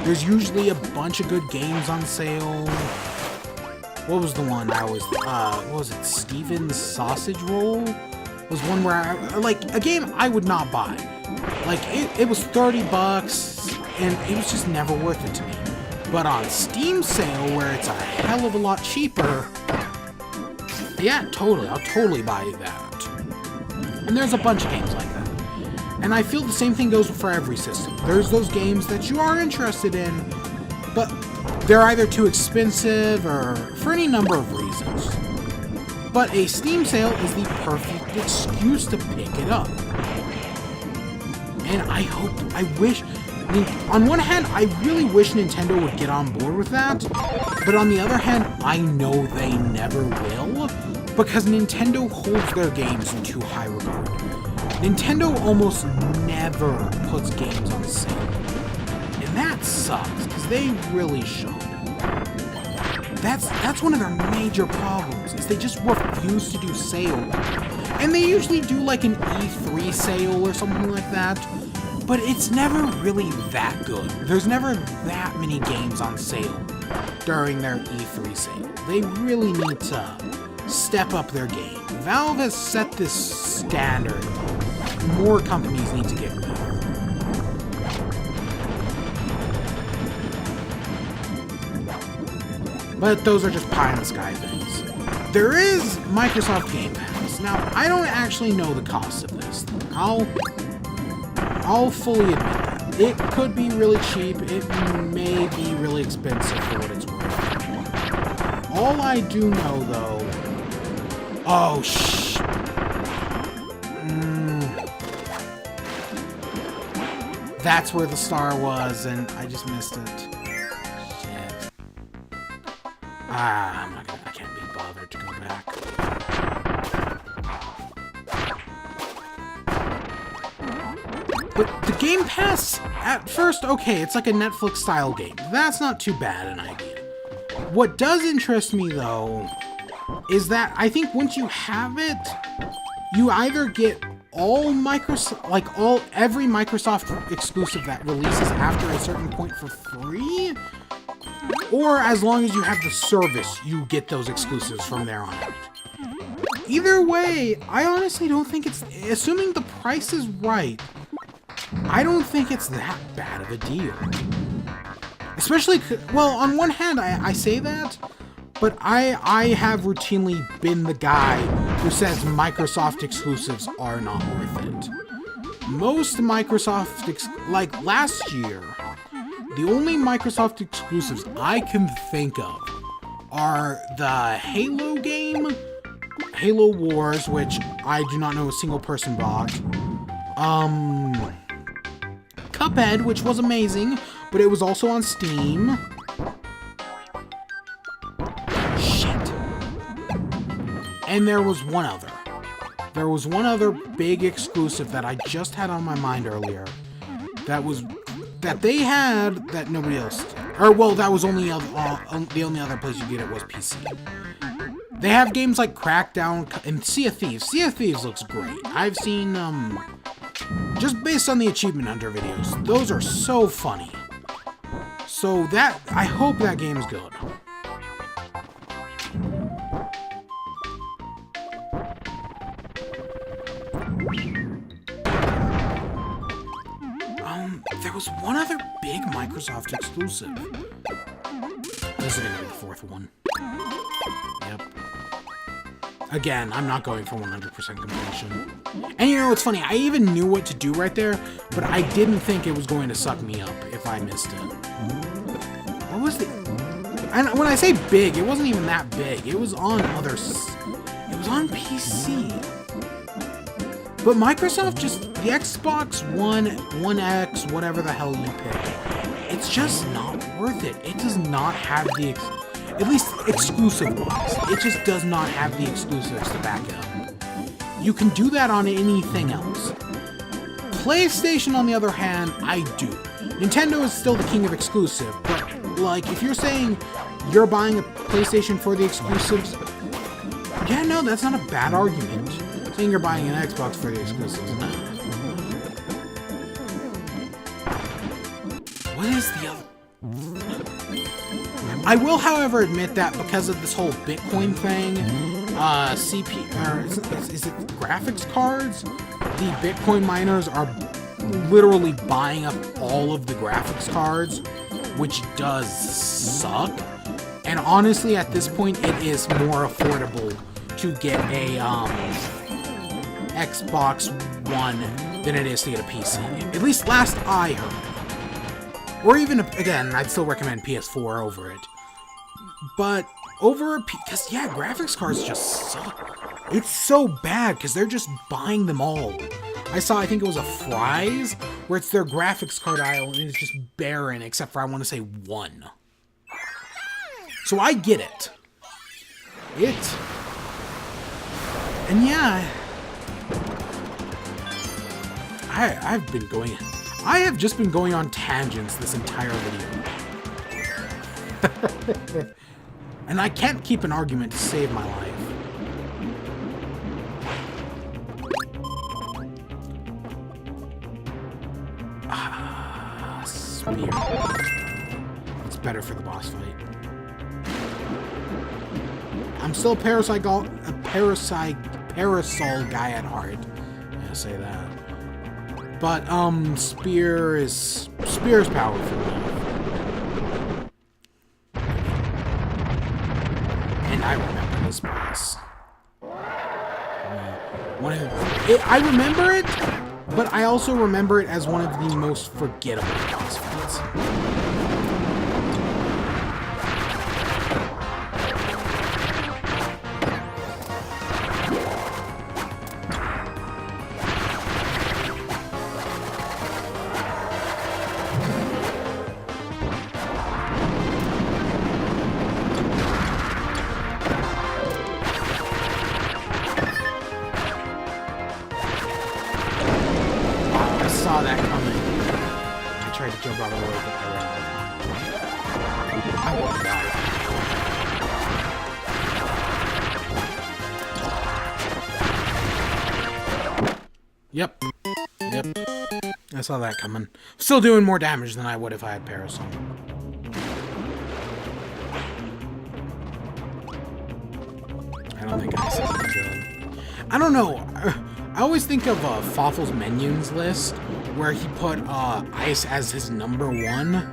There's usually a bunch of good games on sale. What was the one I was, what was it, Steven's Sausage Roll? was one where a game I would not buy. Like, it was $30, and it was just never worth it to me. But on Steam sale, where it's a hell of a lot cheaper, yeah, totally, I'll totally buy that. And there's a bunch of games like that. And I feel the same thing goes for every system. There's those games that you are interested in, but they're either too expensive or for any number of reasons. But a Steam sale is the perfect excuse to pick it up. And I wish, on one hand, I really wish Nintendo would get on board with that, but on the other hand, I know they never will, because Nintendo holds their games in too high regard. Nintendo almost never puts games on sale, and that sucks, because they really should. That's one of their major problems, is they just refuse to do sales. And they usually do like an E3 sale or something like that, but it's never really that good. There's never that many games on sale during their E3 sale. They really need to step up their game. Valve has set this standard. More companies need to get better. But those are just pie-in-the-sky things. There is Microsoft Game Pass. Now, I don't actually know the cost of this. I'll fully admit that. It could be really cheap. It may be really expensive for what it's worth. All I do know, though... Oh, shh. That's where the star was, and I just missed it. Shit. I can't be bothered to go back. But the Game Pass, at first, okay, it's like a Netflix-style game. That's not too bad an idea. What does interest me, though, is that I think once you have it, you either get all Microsoft, like every Microsoft exclusive that releases after a certain point for free, or as long as you have the service, you get those exclusives from there on out. Either way, I honestly don't think it's, assuming the price is right, I don't think it's that bad of a deal. Especially, well, on one hand, I say that, but I have routinely been the guy who says Microsoft exclusives are not worth it. Most Microsoft, like last year, the only Microsoft exclusives I can think of are the Halo game, Halo Wars, which I do not know a single person bought, Cuphead, which was amazing, but it was also on Steam. Shit. And there was one other. There was one other big exclusive that I just had on my mind earlier. That they had that nobody else did. Or, well, that was the only other place you get it was PC. They have games like Crackdown and Sea of Thieves. Sea of Thieves looks great. I've seen, just based on the Achievement Hunter videos, those are so funny. So that, I hope that game's good. There was one other big Microsoft exclusive. This is gonna be the fourth one. Yep. Again, I'm not going for 100% completion. And you know what's funny? I even knew what to do right there, but I didn't think it was going to suck me up if I missed it. What was the... And when I say big, it wasn't even that big. It was on others. It was on PC. But Microsoft just... The Xbox One, One X, whatever the hell you pick, it's just not worth it. It does not have the... At least exclusive-wise. It just does not have the exclusives to back it up. You can do that on anything else. PlayStation, on the other hand, I do. Nintendo is still the king of exclusive, but, like, if you're saying you're buying a PlayStation for the exclusives, yeah, no, that's not a bad argument. Saying you're buying an Xbox for the exclusives, no. What is the other... I will, however, admit that because of this whole Bitcoin thing, is it graphics cards? The Bitcoin miners are literally buying up all of the graphics cards, which does suck. And honestly, at this point, it is more affordable to get a Xbox One than it is to get a PC. At least last I heard. Or even, again, I'd still recommend PS4 over it. But over because yeah, graphics cards just suck. It's so bad because they're just buying them all. I think it was a Fry's where it's their graphics card aisle and it's just barren except for, I want to say, one. So I get it. And yeah, I have just been going on tangents this entire video. And I can't keep an argument to save my life. Spear. It's better for the boss fight. I'm still a parasol guy at heart. Yeah, say that. But Spear's powerful enough. And I remember this boss. I remember it, but I also remember it as one of the most forgettable boss fights. Saw that coming. I tried to jump out of the way, but I won't die. Yep. I saw that coming. Still doing more damage than I would if I had Parasol. I don't think I said that good. I don't know. I always think of Fawful's Minions list, where he put Ice as his #1.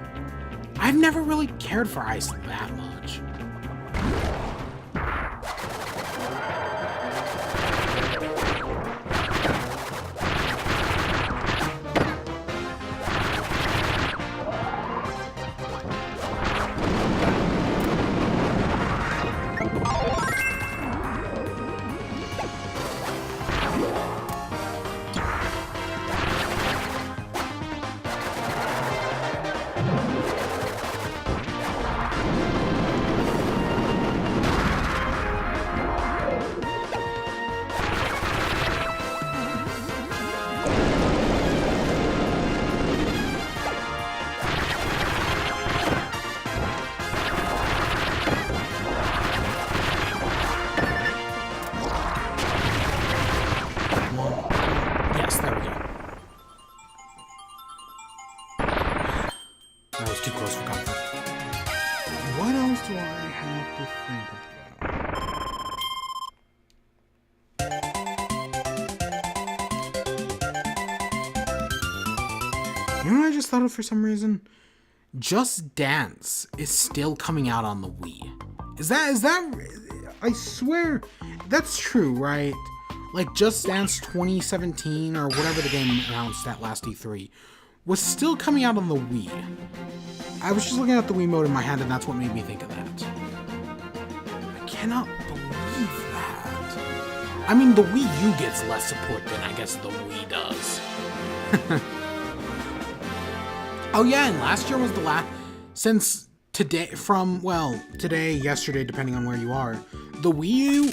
I've never really cared for Ice that much. That was too close for comfort. What else do I have to think about? You know what I just thought of for some reason? Just Dance is still coming out on the Wii. Is that I swear that's true, right? Like Just Dance 2017 or whatever the game announced at last E3 was still coming out on the Wii. I was just looking at the Wii mode in my hand and that's what made me think of that. I cannot believe that. I mean, the Wii U gets less support than I guess the Wii does. Oh yeah, and last year was the last, since today, today, yesterday, depending on where you are, the Wii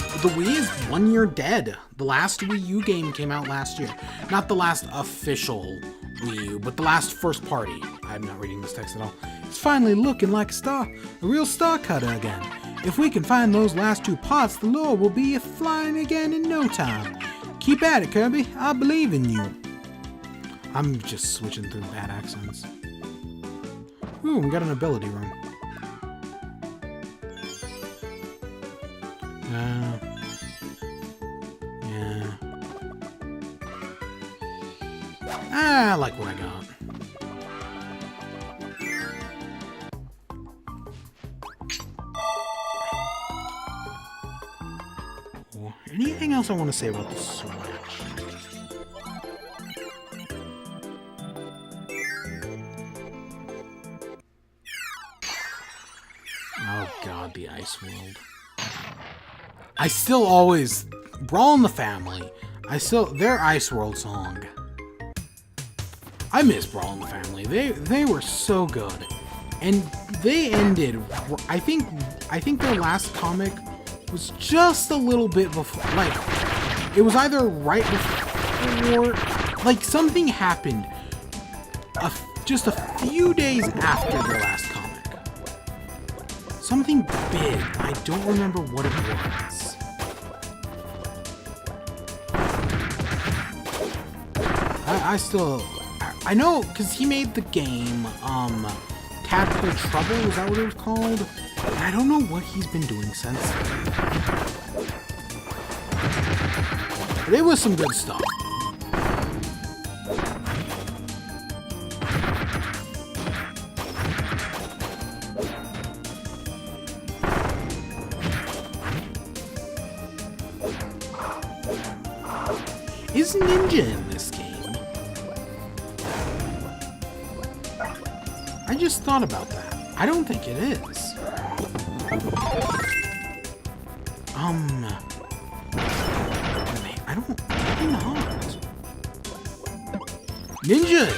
is 1 year dead. The last Wii U game came out last year. Not the last official Wii U, but the last first party. I'm not reading this text at all. It's finally looking like a real star cutter again. If we can find those last 2 pots, the Lord will be flying again in no time. Keep at it, Kirby. I believe in you. I'm just switching through bad accents. Ooh, we got an ability room. I like what I got. Anything else I want to say about the Switch? Oh god, the Ice World. I still always... Brawl in the Family. Their Ice World song. I miss Brawl in the Family. They were so good. And they ended... I think their last comic was just a little bit before... Like, it was either right before... Like, something happened just a few days after their last comic. Something big. I don't remember what it was. I know, because he made the game, Tactical Trouble, is that what it was called? And I don't know what he's been doing since then. But it was some good stuff. Is Ninja in this game? I just thought about that. I don't think it is. Maybe not. Ninja!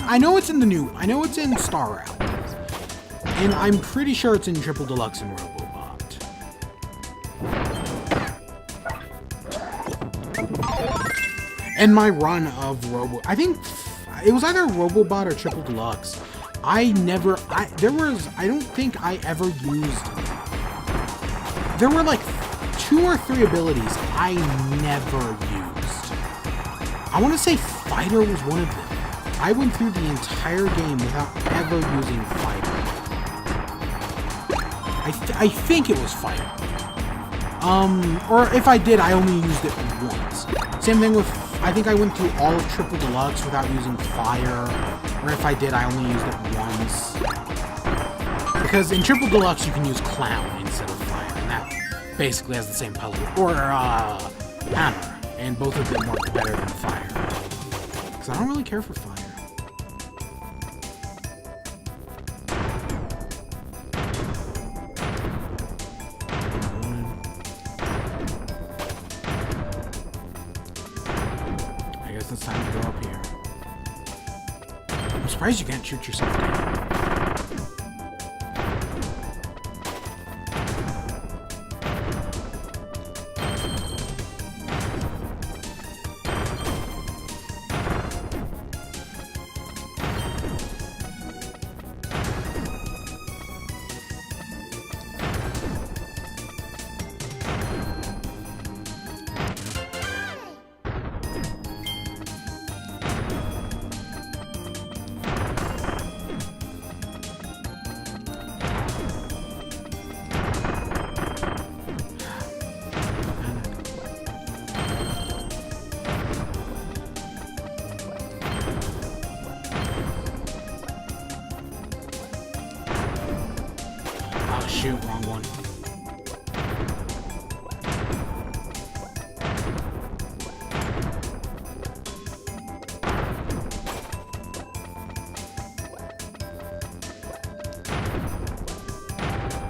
I know it's in the new... I know it's in Star Allies. And I'm pretty sure it's in Triple Deluxe and Robobot. And my run of I think it was either Robobot or Triple Deluxe. I don't think I ever used... There were like 2 or 3 abilities I never used. I want to say Fighter was one of them. I went through the entire game without ever using Fighter. I think it was Fighter. Or if I did, I only used it once. Same thing with... I think I went through all of Triple Deluxe without using Fire, or if I did, I only used it once. Because in Triple Deluxe, you can use Clown instead of Fire, and that basically has the same puzzle. Or, Hammer, and both of them work better than Fire. Because I don't really care for Fire. It's time to go up here. I'm surprised you can't shoot yourself down. Shoot, wrong one.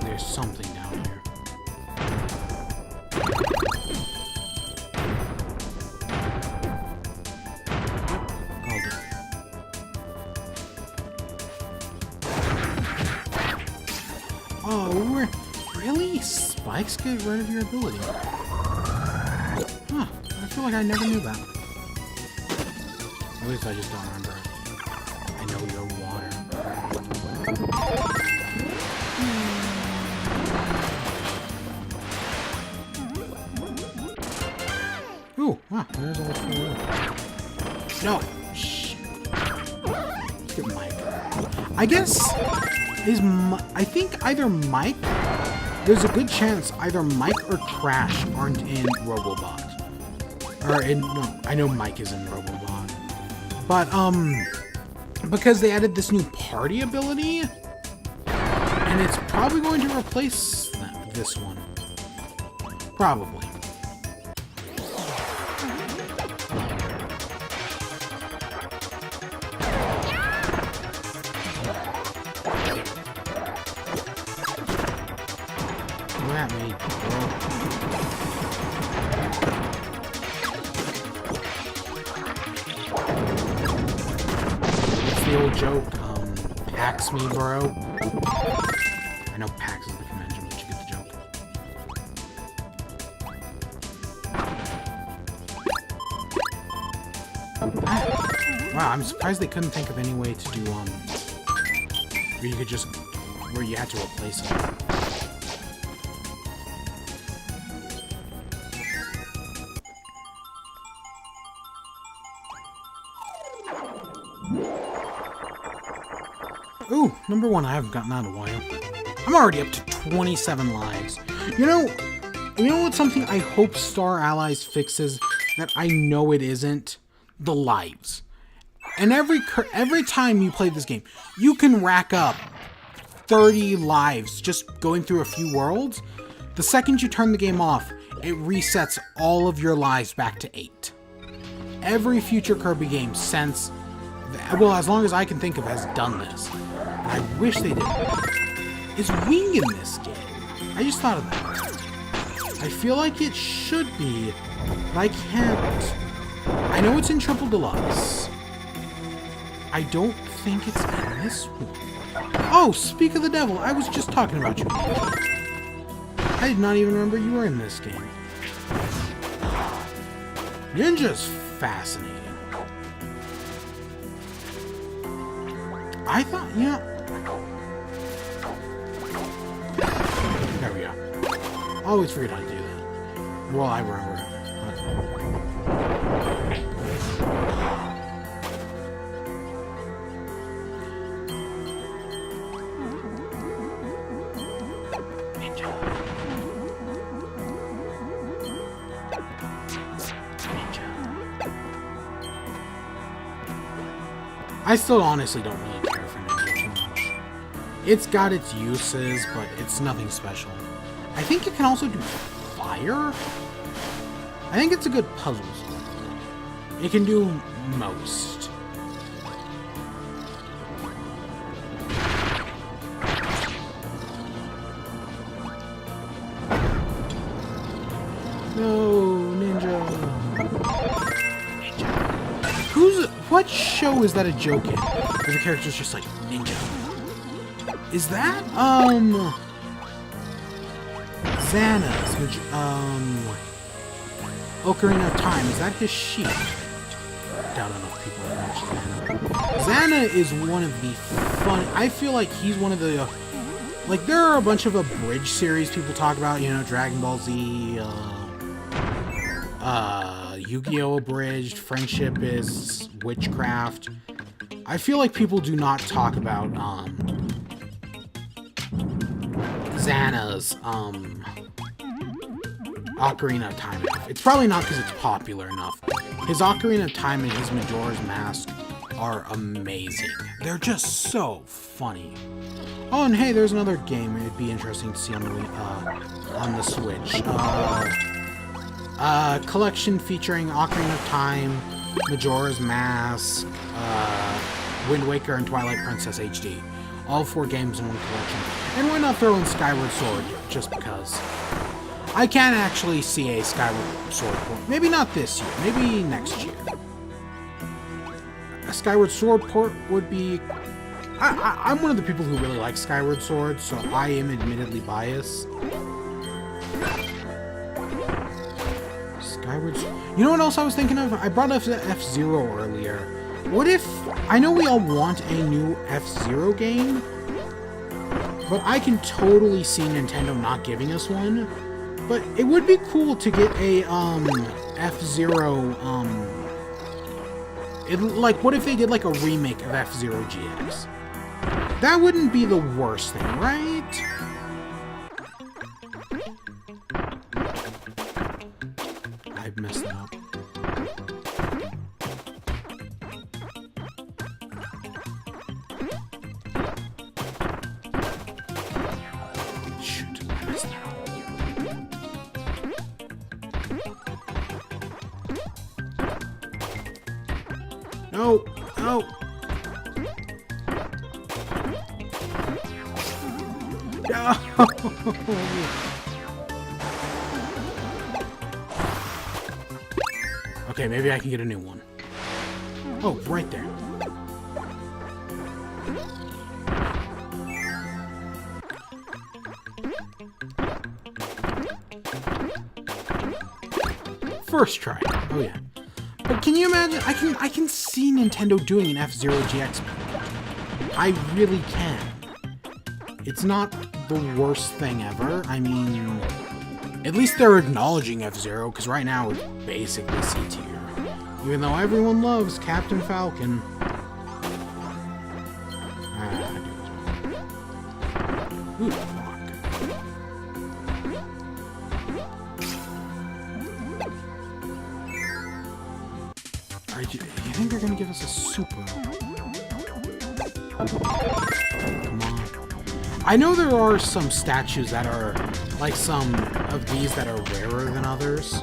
There's something down here. Called it. Oh, really? Spikes get rid of your ability? Huh, I feel like I never knew that. At least I just don't remember it. I know you're water. Ooh, wow, there's all 4. No! Shh. Let's get Mike. I guess... I think either Mike... There's a good chance either Mike or Crash aren't in Robobot. No, I know Mike is in Robobot. But, because they added this new party ability, and it's probably going to replace this one. Probably. Come at me, bro. It's the old joke, Pax me, bro. I know PAX is the convention, but you get the joke. Wow, I'm surprised they couldn't think of any way to do, where you could just, where you had to replace it. Ooh, number 1, I haven't gotten that in a while. I'm already up to 27 lives. You know what's something I hope Star Allies fixes that I know it isn't? The lives. And every time you play this game, you can rack up 30 lives just going through a few worlds. The second you turn the game off, it resets all of your lives back to 8. Every future Kirby game since, well, as long as I can think of, has done this. And I wish they did. Is Wing in this game? I just thought of that. I feel like it should be, but I can't. I know it's in Triple Deluxe. I don't think it's in this one. Oh, speak of the devil, I was just talking about you, Ninja. I did not even remember you were in this game. Ninja's fascinating. I thought, you know... There we go. Always forget how to do that. Well, I remember. I still honestly don't really care for Ninja too much. It's got its uses, but it's nothing special. I think it can also do fire? I think it's a good puzzle solver. It can do most. No, Ninja. What show is that a joke in? Where the character's just like, Ninja. Is that, Xana's, which, Ocarina of Time, is that his sheep? I doubt enough people have watched Xana. Xana is one of the fun, I feel like he's one of the, like, there are a bunch of abridged series people talk about, you know, Dragon Ball Z, Yu-Gi-Oh! Abridged, Friendship is Witchcraft. I feel like people do not talk about, Xana's, Ocarina of Time enough. It's probably not because it's popular enough. His Ocarina of Time and his Majora's Mask are amazing. They're just so funny. Oh, and hey, there's another game it'd be interesting to see on the Switch. Collection featuring Ocarina of Time, Majora's Mask, Wind Waker, and Twilight Princess HD. All 4 games in one collection. And why not throw in Skyward Sword, just because? I can actually see a Skyward Sword port. Maybe not this year, maybe next year. A Skyward Sword port would be... I'm one of the people who really like Skyward Sword, so I am admittedly biased. Skyward Sword... You know what else I was thinking of? I brought up F-Zero earlier. What if... I know we all want a new F-Zero game, but I can totally see Nintendo not giving us one. But it would be cool to get a, F-Zero, like, what if they did, like, a remake of F-Zero GX? That wouldn't be the worst thing, right? I messed up. Shoot, I missed that. No, no. No. Okay, maybe I can get a new one. Oh, right there. First try. Oh yeah. But can you imagine? I can see Nintendo doing an F-Zero GX port. I really can. It's not the worst thing ever. I mean, at least they're acknowledging F-Zero, because right now it's basically C tier. Even though everyone loves Captain Falcon. Ooh, do you think they're gonna give us a super? Come on. I know there are some statues that are, like some of these that are rarer than others.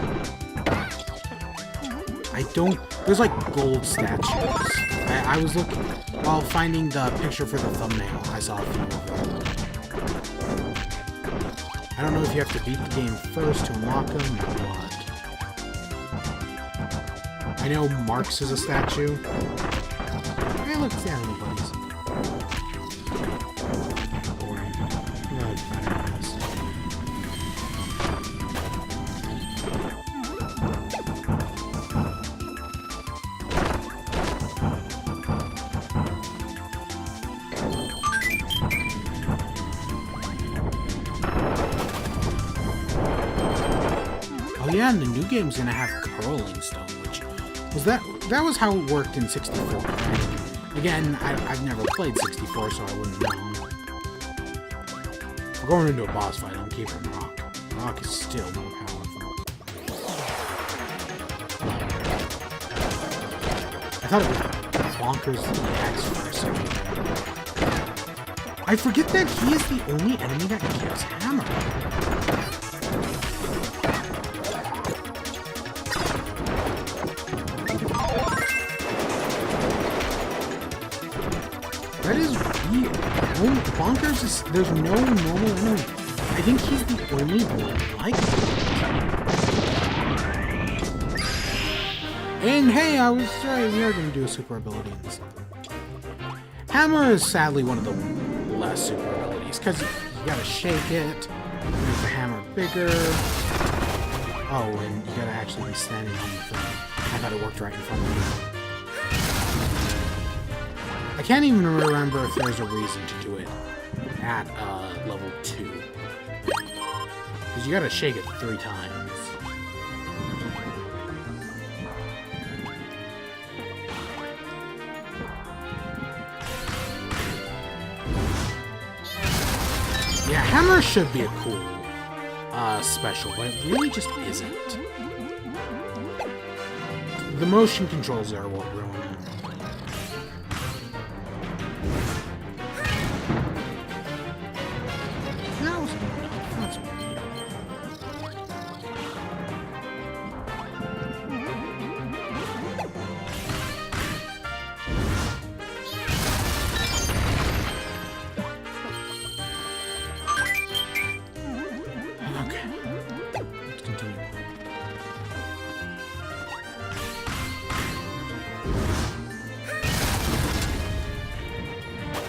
There's like gold statues. I was looking, while finding the picture for the thumbnail, I saw a few of them. I don't know if you have to beat the game first to unlock them or what. I know Marx is a statue. Hey, look, it's the animal buddies. Boring. Oh yeah, and the new game's gonna have curling stone, which was that was how it worked in 64. Right? Again, I've never played 64, so I wouldn't know. If we're going into a boss fight, I'm keeping Rock. Rock is still more powerful. I thought it was bonkers X for a second. I forget that he is the only enemy that gives hammer. That is weird. Bonkers is... There's no normal enemy. I think he's the only one like him. And hey, I was right. We are going to do a super ability in this. Hammer is sadly one of the less super abilities, because you gotta shake it, make the hammer bigger. Oh, and you gotta actually be standing on the thing. I thought it worked right in front of me. I can't even remember if there's a reason to do it at level 2. Because you gotta shake it 3 times. Yeah, hammer should be a cool special, but it really just isn't. The motion controls are what ruin it. That was enough. That's weird.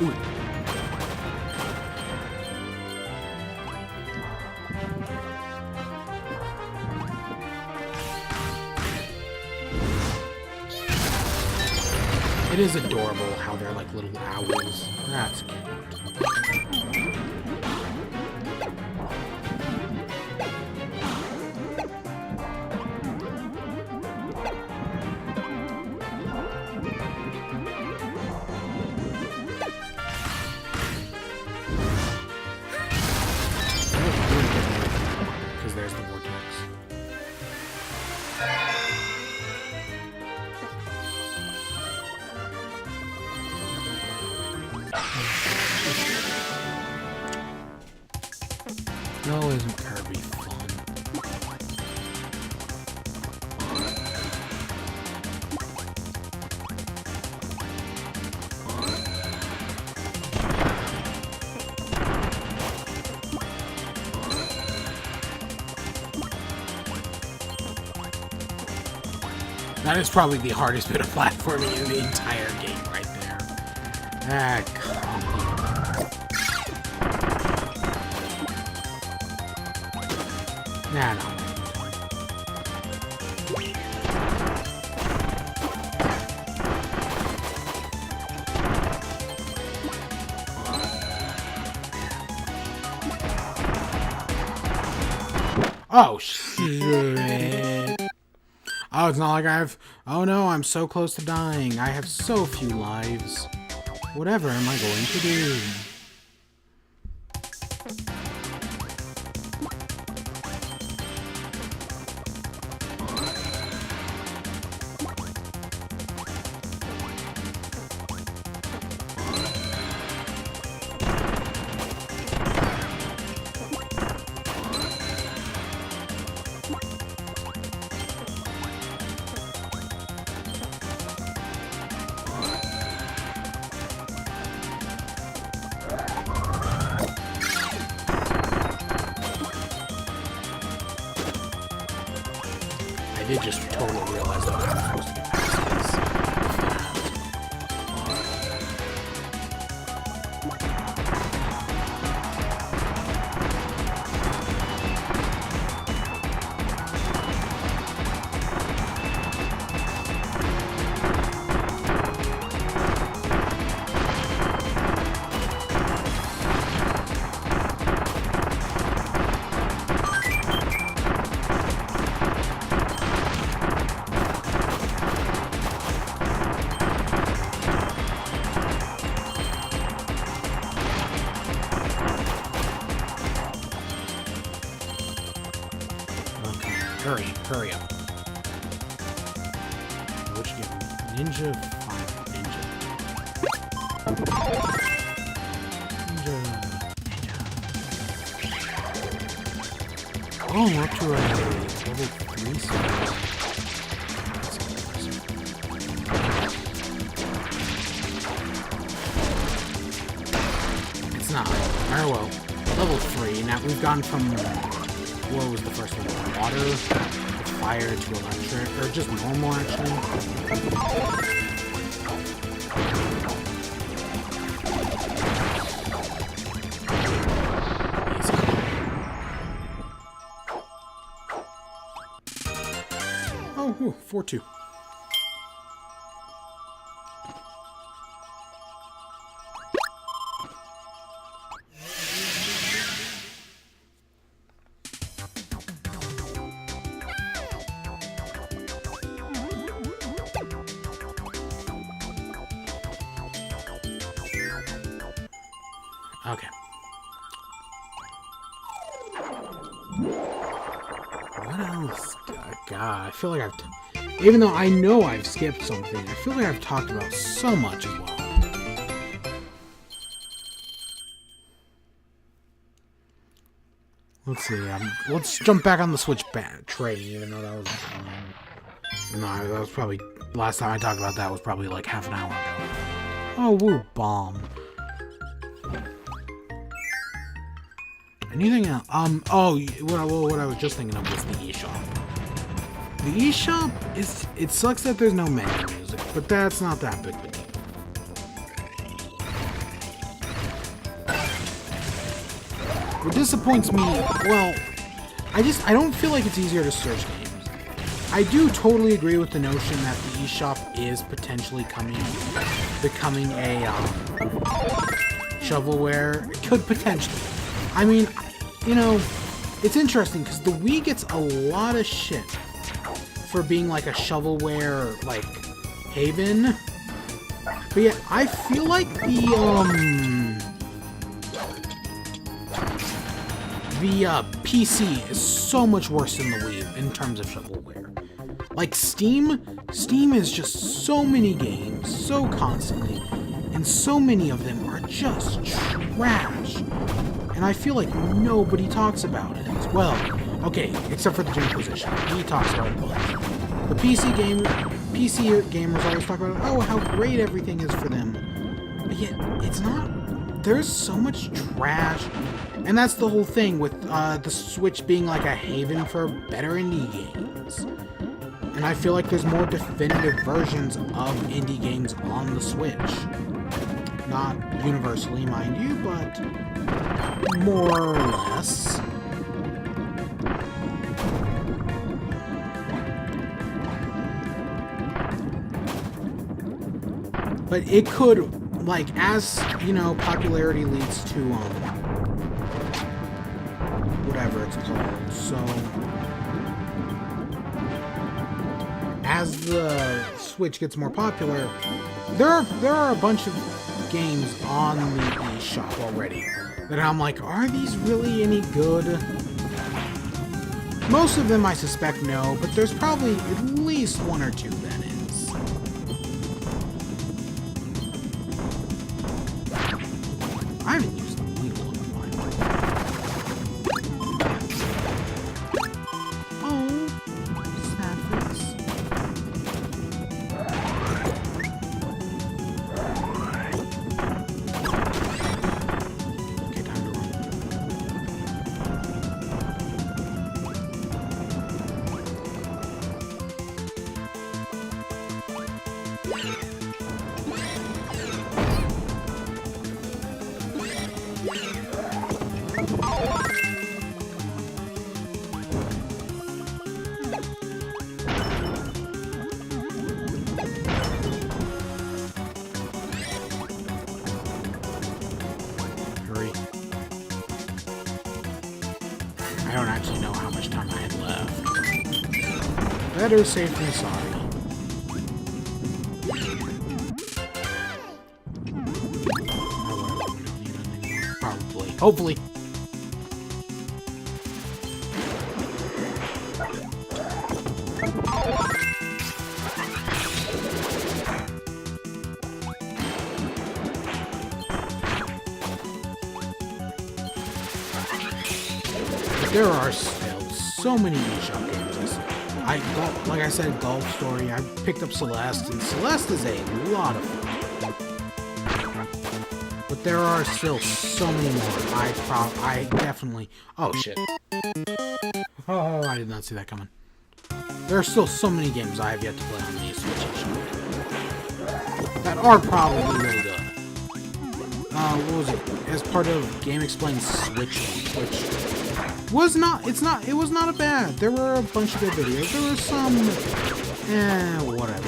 Ooh. It is adorable how they're like little owls. That's cute. Because there's the vortex. No, isn't Kirby fun? That is probably the hardest bit of platforming in the entire game right there. Ah, come on. Nah, no. Oh, shit. Oh, it's not like oh no, I'm so close to dying. I have so few lives. Whatever am I going to do? I did just totally realize that I'm supposed to get past Hurry up. Which game? Ninja Fire. Ninja. Oh, I'm up to a level 3 stage. It's not. Very well. Level 3. Now we've gone from what was the first one? Water, fire to electric, or just normal actually. Oh, 4-2. Okay. What else? God, I feel like even though I know I've skipped something, I feel like I've talked about so much as well. Let's see. Let's jump back on the Switch train, even though that was. No, that was probably last time I talked about that was probably like half an hour ago. Oh, woo, bomb. Anything else? Oh, what I was just thinking of was the eShop. The eShop it sucks that there's no menu music, but that's not that big of a deal. What disappoints me, well, I don't feel like it's easier to search games. I do totally agree with the notion that the eShop is potentially becoming a shovelware. It could potentially. I mean, you know, it's interesting because the Wii gets a lot of shit for being like a shovelware like haven, but yeah, I feel like the PC is so much worse than the Wii in terms of shovelware. Like Steam is just so many games, so constantly, and so many of them are just trash. And I feel like nobody talks about it. Well, okay, except for the Jim Position. He talks about it a bunch. The PC gamers always talk about, oh, how great everything is for them. But yet, it's not. There's so much trash. And that's the whole thing with the Switch being like a haven for better indie games. And I feel like there's more definitive versions of indie games on the Switch. Not universally, mind you, but more or less. But it could, like, as, you know, popularity leads to, whatever it's called. So, as the Switch gets more popular, there are a bunch of games on the eShop already that I'm like, are these really any good? Most of them I suspect no, but there's probably at least one or two that is. I haven't used the wheel in a while. Oh, sad face. Okay, time to run. I don't actually know how much time I had left. Better safe than sorry. Oh, well, we don't need it anymore. Probably. Hopefully. There are still so many eShop games. Like I said, Golf Story. I picked up Celeste, and Celeste is a lot of fun. But there are still so many more. I definitely. Oh shit! Oh, I did not see that coming. There are still so many games I have yet to play on the Switch eShop that are probably really good. What was it? As part of Game Explain's Switch, which was not, it was not a bad. There were a bunch of good videos. There were some, whatever.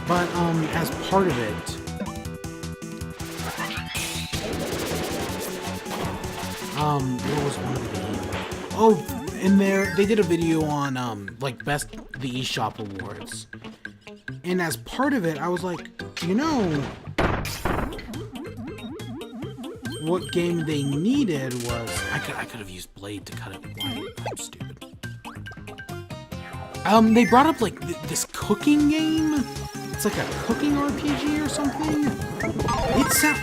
But, as part of it, what was one of the games? Oh, and they did a video on, like, best the eShop awards. And as part of it, I was like, you know, what game they needed was... I could have used Blade to cut it. Why? I'm stupid. They brought up, like, this cooking game. It's like a cooking RPG or something.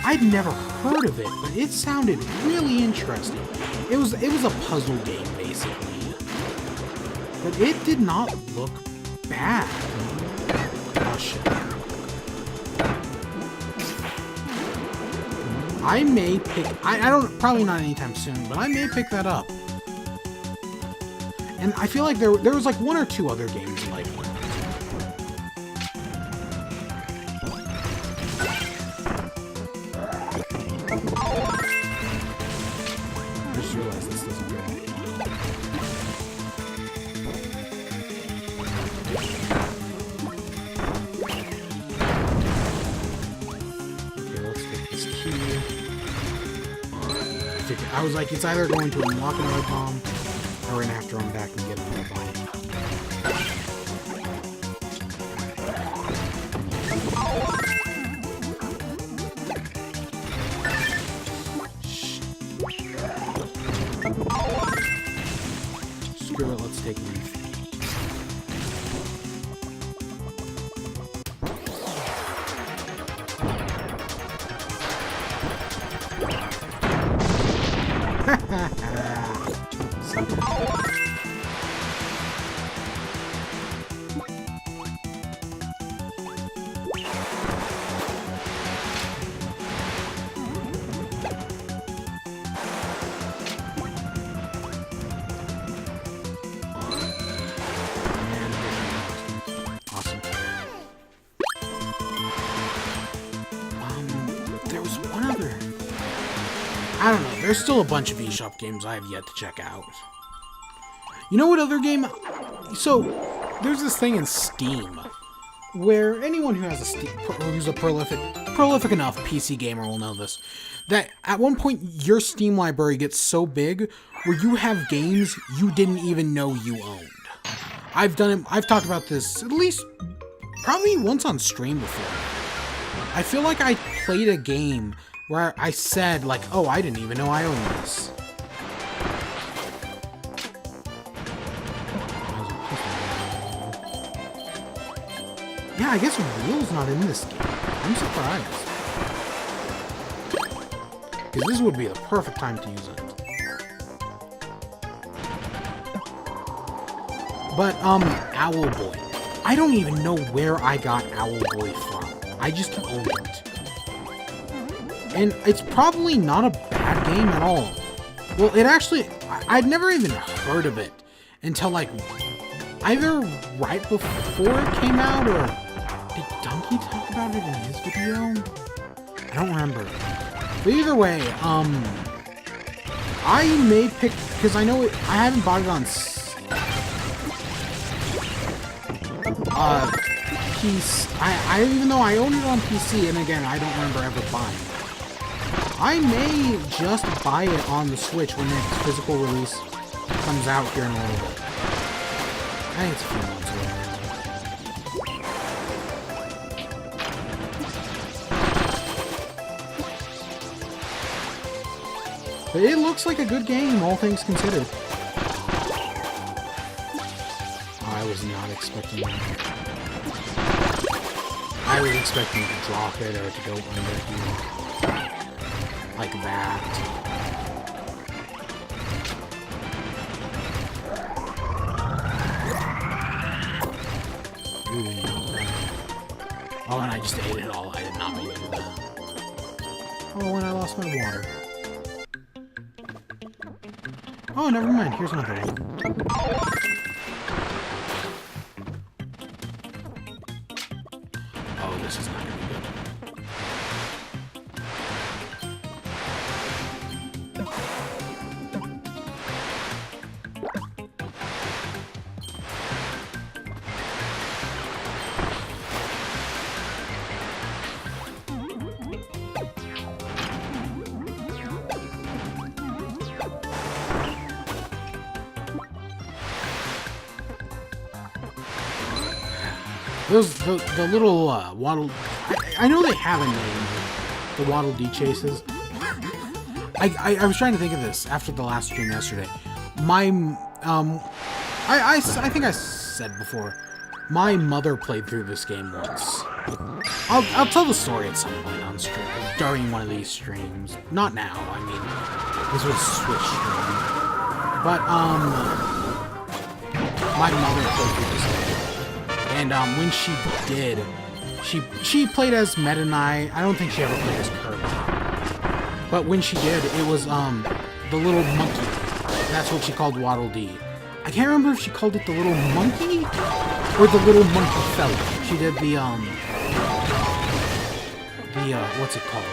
I'd never heard of it, but it sounded really interesting. It was a puzzle game, basically. But it did not look bad. Oh, shit. I may pick... I don't... Probably not anytime soon, but I may pick that up. And I feel like there was like one or two other games like that. I just realized this doesn't go. Okay, let's get this key. I was like, it's either going to unlock another bomb, or we're gonna have to run back and get another bomb. Screw it, let's take leave. Awesome. There was one other. I don't know. There's still a bunch of eShop games I have yet to check out. You know what other game? So, there's this thing in Steam where anyone who has a who's a prolific enough PC gamer will know this. That at one point your Steam library gets so big where you have games you didn't even know you owned. I've done it. I've talked about this at least probably once on stream before. I feel like I played a game where I said like, "Oh, I didn't even know I owned this." Yeah, I guess Wheel's not in this game. I'm surprised. Because this would be the perfect time to use it. But, Owlboy. I don't even know where I got Owlboy from. I just owned it. And it's probably not a bad game at all. Well, it actually... I'd never even heard of it until, like, either right before it came out, or... Did Donkey talk about it in his video? I don't remember. But either way, I may pick... Because I know it... I haven't bought it on... even though I own it on PC, and again, I don't remember ever buying it. I may just buy it on the Switch when its physical release comes out here in a little bit. I think it's a few months away. But it looks like a good game, all things considered. I was not expecting that. I was expecting to drop it or to go under here. Like that. Ooh. Oh, and I just ate it all. I did not mean to do that. Oh, and I lost my water. Oh, never mind. Here's another one. Oh, this is not going to be good. The little Waddle... I know they have a name, the Waddle Dee chases. I was trying to think of this after the last stream yesterday. My... I think I said before, my mother played through this game once. I'll tell the story at some point on stream, during one of these streams. Not now, I mean, this was Switch stream. But, my mother played through this game. And when she did, she played as Meta Knight. I don't think she ever played as Kirby. But when she did, it was the little monkey. That's what she called Waddle Dee. I can't remember if she called it the little monkey or the little monkey fella. She did the what's it called?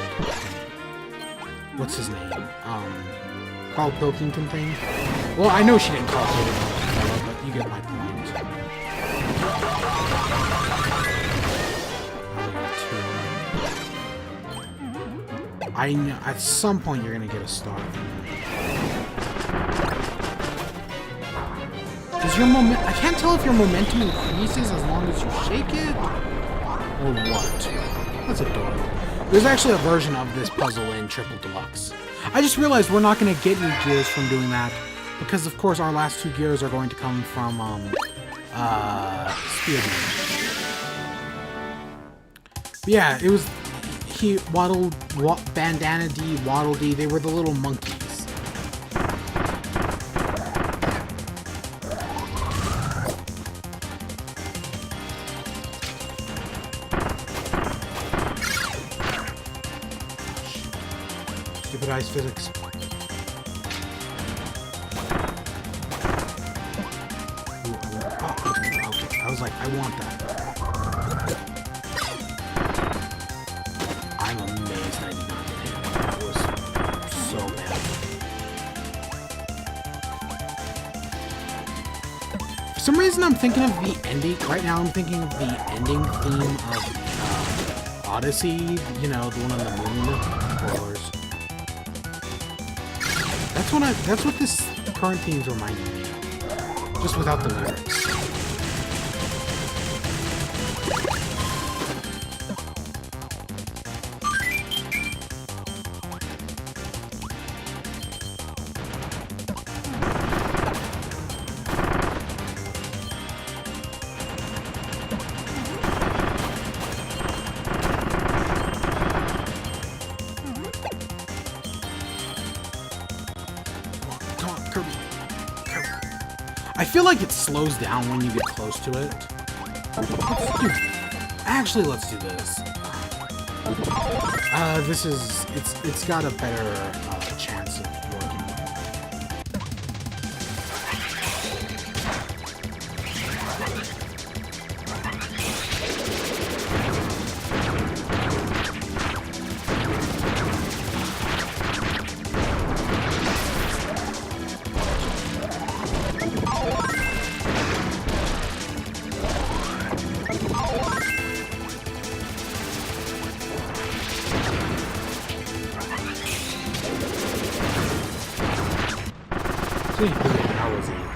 What's his name? Carl Pilkington thing. Well, I know she didn't call it the little monkey fella, but you get my point. I know at some point you're gonna get a star. Does your I can't tell if your momentum increases as long as you shake it, or what. That's adorable. There's actually a version of this puzzle in Triple Deluxe. I just realized we're not gonna get any gears from doing that, because of course our last two gears are going to come from Spearman. But yeah, it was Bandana Dee, Waddle Dee. They were the little monkeys. Jeopardize physics. Ooh, okay, I was like, I want that. I'm amazed I did not get hit. That was so bad. For some reason, I'm thinking of the ending. Right now, I'm thinking of the ending theme of Odyssey. You know, the one on the moon. Spoilers. That's what this current theme's reminding me of. Just without the lyrics. Kirby. I feel like it slows down when you get close to it. Actually, let's do this. It's got a better chance of working.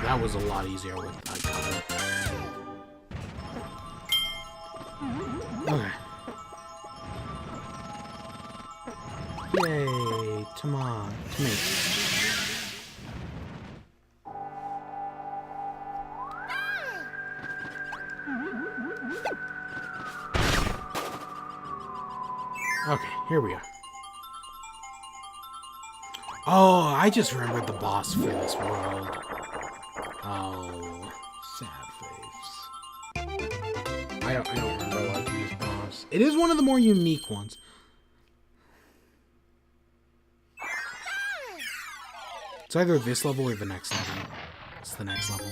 That was a lot easier with that cover. Okay. Yay, come on, to me. Okay, here we are. Oh, I just remembered the boss for this world. Oh, sad face. I don't remember what this boss. It is one of the more unique ones. It's either this level or the next level. It's the next level.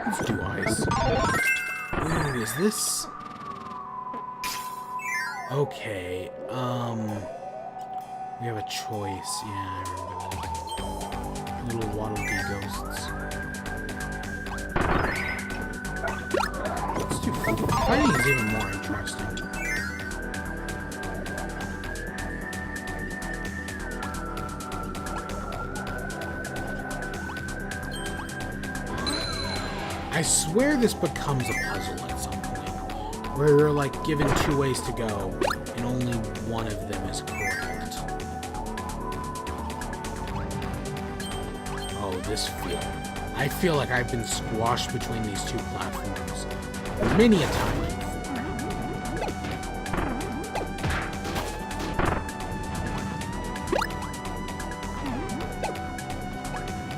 Let's do ice. Ooh, is this? Okay, we have a choice. Yeah, I remember that. Little Waddle Dee ghosts. Let's do fighting is even more interesting. I swear this becomes a puzzle at some point, where you're like given 2 ways to go, and only one of them is correct. Oh, this feel. I feel like I've been squashed between these 2 platforms many a time before.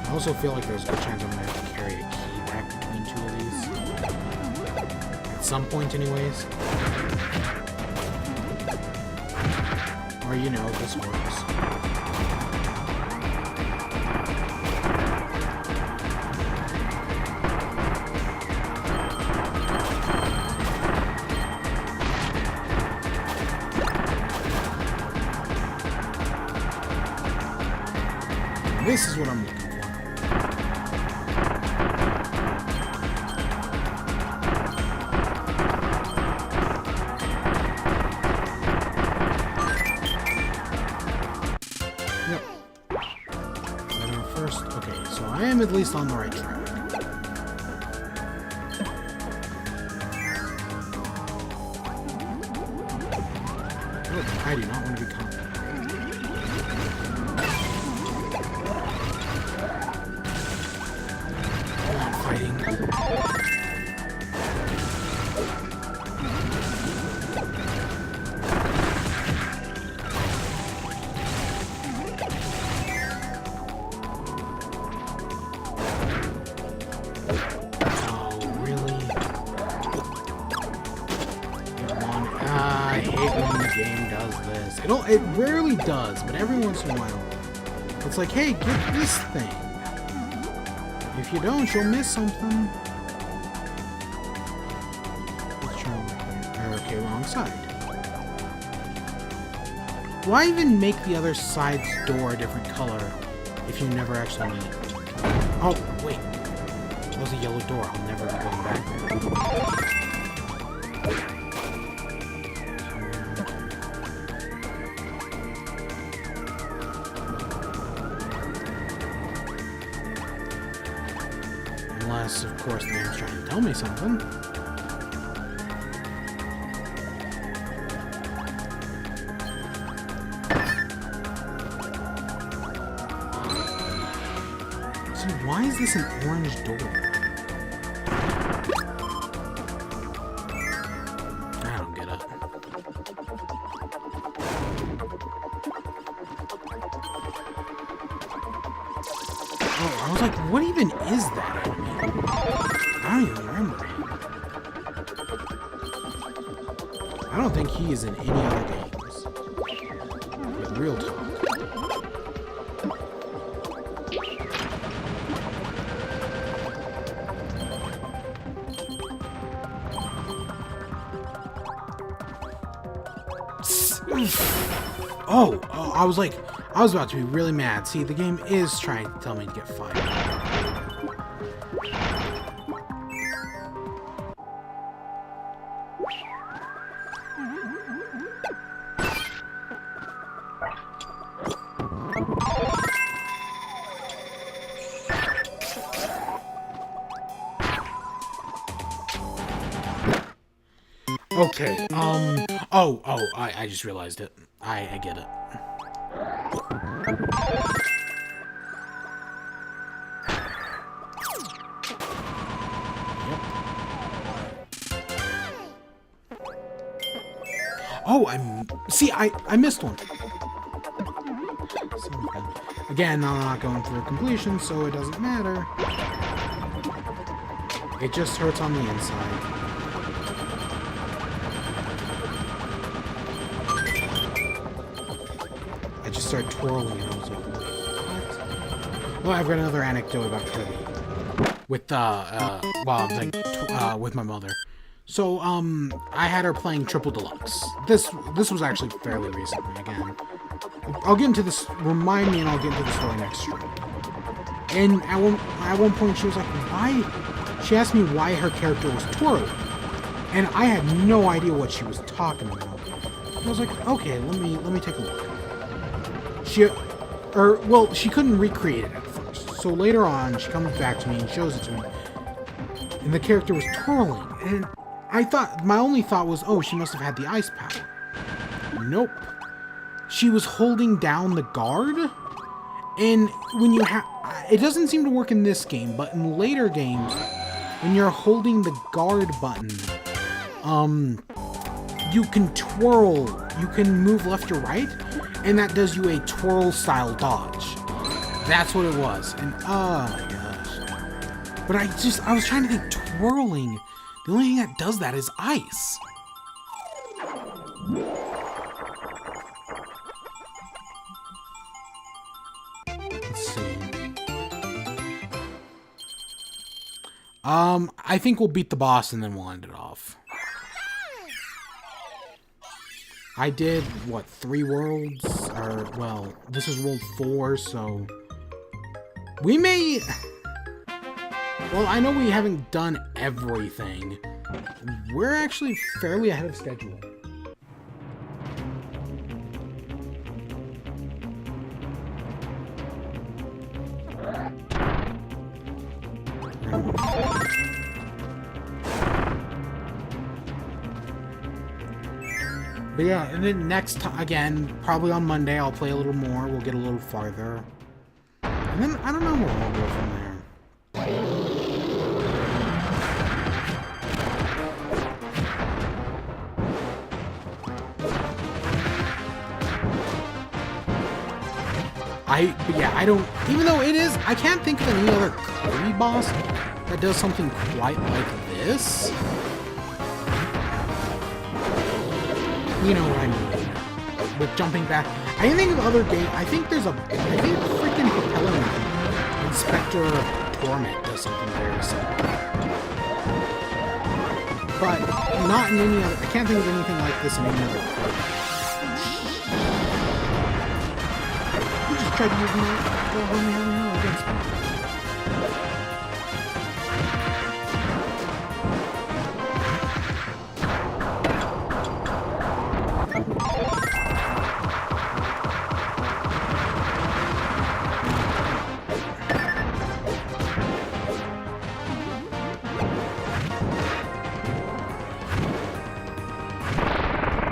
I also feel like there's a good chance I'm going to have to carry a key back between 2 of these. At some point, anyways. Or, you know, this works. This is what I'm looking for. Yep. Is that our first? Okay, so I am at least on the right track. Look, I do not want to be caught. It rarely does, but every once in a while, it's like, hey, get this thing. If you don't, you'll miss something. Let's try right here. Okay, wrong side. Why even make the other side's door a different color if you never actually need it? Oh, wait. That was a yellow door. I'll never be going back there. Unless, of course, the game's trying to tell me something. So why is this an orange door? I don't get it. Oh, I was like, what even is that enemy? I don't even remember. I don't think he is in any other games. Like, real talk. Oh, I was like, I was about to be really mad. See, the game is trying to tell me to get fired. Okay, I just realized it. I get it. Yep. Oh, I missed one. Again, I'm not going through completion, so it doesn't matter. It just hurts on the inside. I just started twirling and I was like, what? Well, I've got another anecdote about Kirby. With, with my mother. So, I had her playing Triple Deluxe. This was actually fairly recently, again. I'll get into this, remind me, and I'll get into the story next stream. And at one point she was like, why? She asked me why her character was twirling. And I had no idea what she was talking about. I was like, okay, let me take a look. She couldn't recreate it at first. So later on, she comes back to me and shows it to me. And the character was twirling. And my only thought was, oh, she must have had the ice power. Nope. She was holding down the guard. And when you it doesn't seem to work in this game, but in later games, when you're holding the guard button, you can twirl. You can move left or right. And that does you a twirl-style dodge. That's what it was. And, oh my gosh. But I was trying to think, twirling, the only thing that does that is ice. Let's see. I think we'll beat the boss and then we'll end it off. I did, what, 3 worlds? Or, well, this is world 4, so... We may... Well, I know we haven't done everything. We're actually fairly ahead of schedule. But yeah, and then next time, again, probably on Monday, I'll play a little more. We'll get a little farther. And then, I don't know where we'll go from there. I don't, even though it is, I can't think of any other Kirby boss that does something quite like this. You know what I mean. with jumping back. I think of other games. I think freaking Propeller Inspector Torment does something very similar. But not in any other. I can't think of anything like this in any other Kirby. You just tried to use my against me.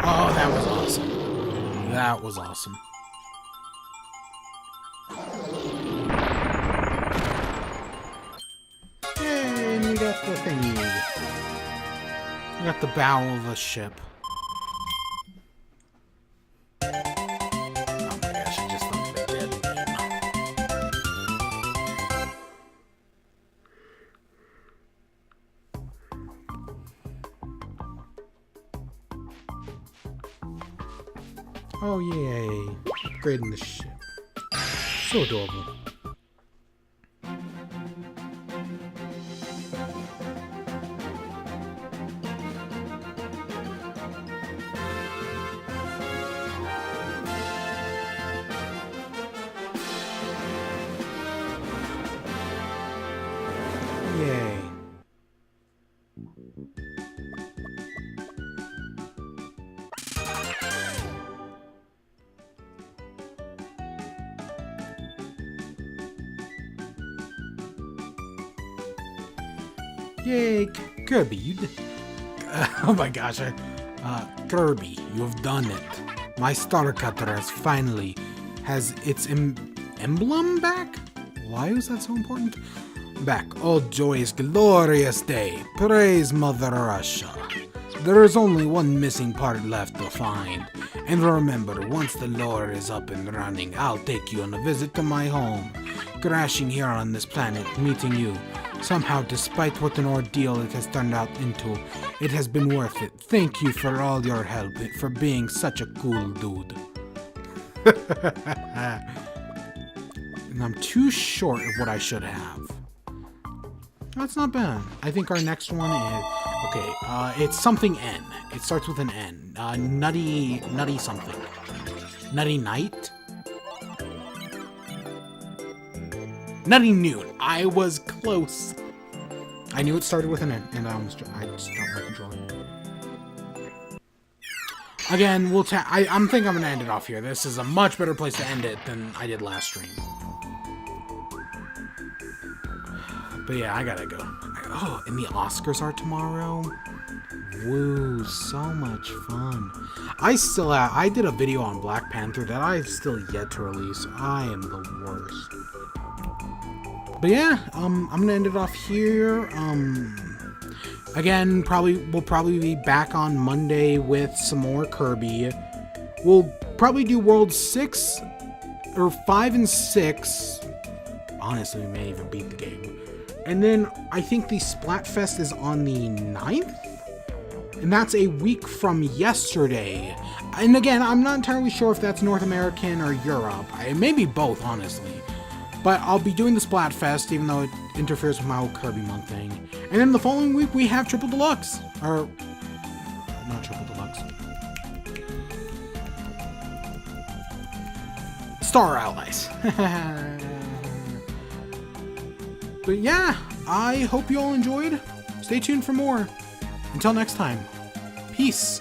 Oh, that was awesome. That was awesome. And we got the thingy. We got the bow of a ship. Oh my gosh, I just thought they did. Oh, yay. Upgrading the ship. So adorable. Yay. Yay, Kirby, you did. Oh my gosh, Kirby, you've done it. My Star Cutter has its emblem back? Why is that so important? Back, oh joyous, glorious day. Praise Mother Russia. There is only one missing part left to find. And remember, once the lore is up and running, I'll take you on a visit to my home. Crashing here on this planet, meeting you. Somehow, despite what an ordeal it has turned out into, it has been worth it. Thank you for all your help, for being such a cool dude. And I'm too short of what I should have. That's not bad. I think our next one is... Okay, it's something N. It starts with an N. Nutty something. Nutty Night? Nutty Noon. I was close. I knew it started with an N, and I just dropped my controller. Again, I'm thinking I'm gonna end it off here. This is a much better place to end it than I did last stream. But yeah, I gotta go. Oh, and the Oscars are tomorrow. Woo, so much fun. I did a video on Black Panther that I've still yet to release. I am the worst. But yeah, I'm gonna end it off here. Again, we'll probably be back on Monday with some more Kirby. We'll probably do World 6 or 5 and 6. Honestly, we may even beat the game. And then I think the Splatfest is on the 9th? And that's a week from yesterday. And again, I'm not entirely sure if that's North American or Europe. It may be both, honestly. But I'll be doing the Splatfest, even though it interferes with my whole Kirby month thing. And then the following week, we have Triple Deluxe. Or, not Triple Deluxe. Star Allies. But yeah, I hope you all enjoyed. Stay tuned for more. Until next time, peace.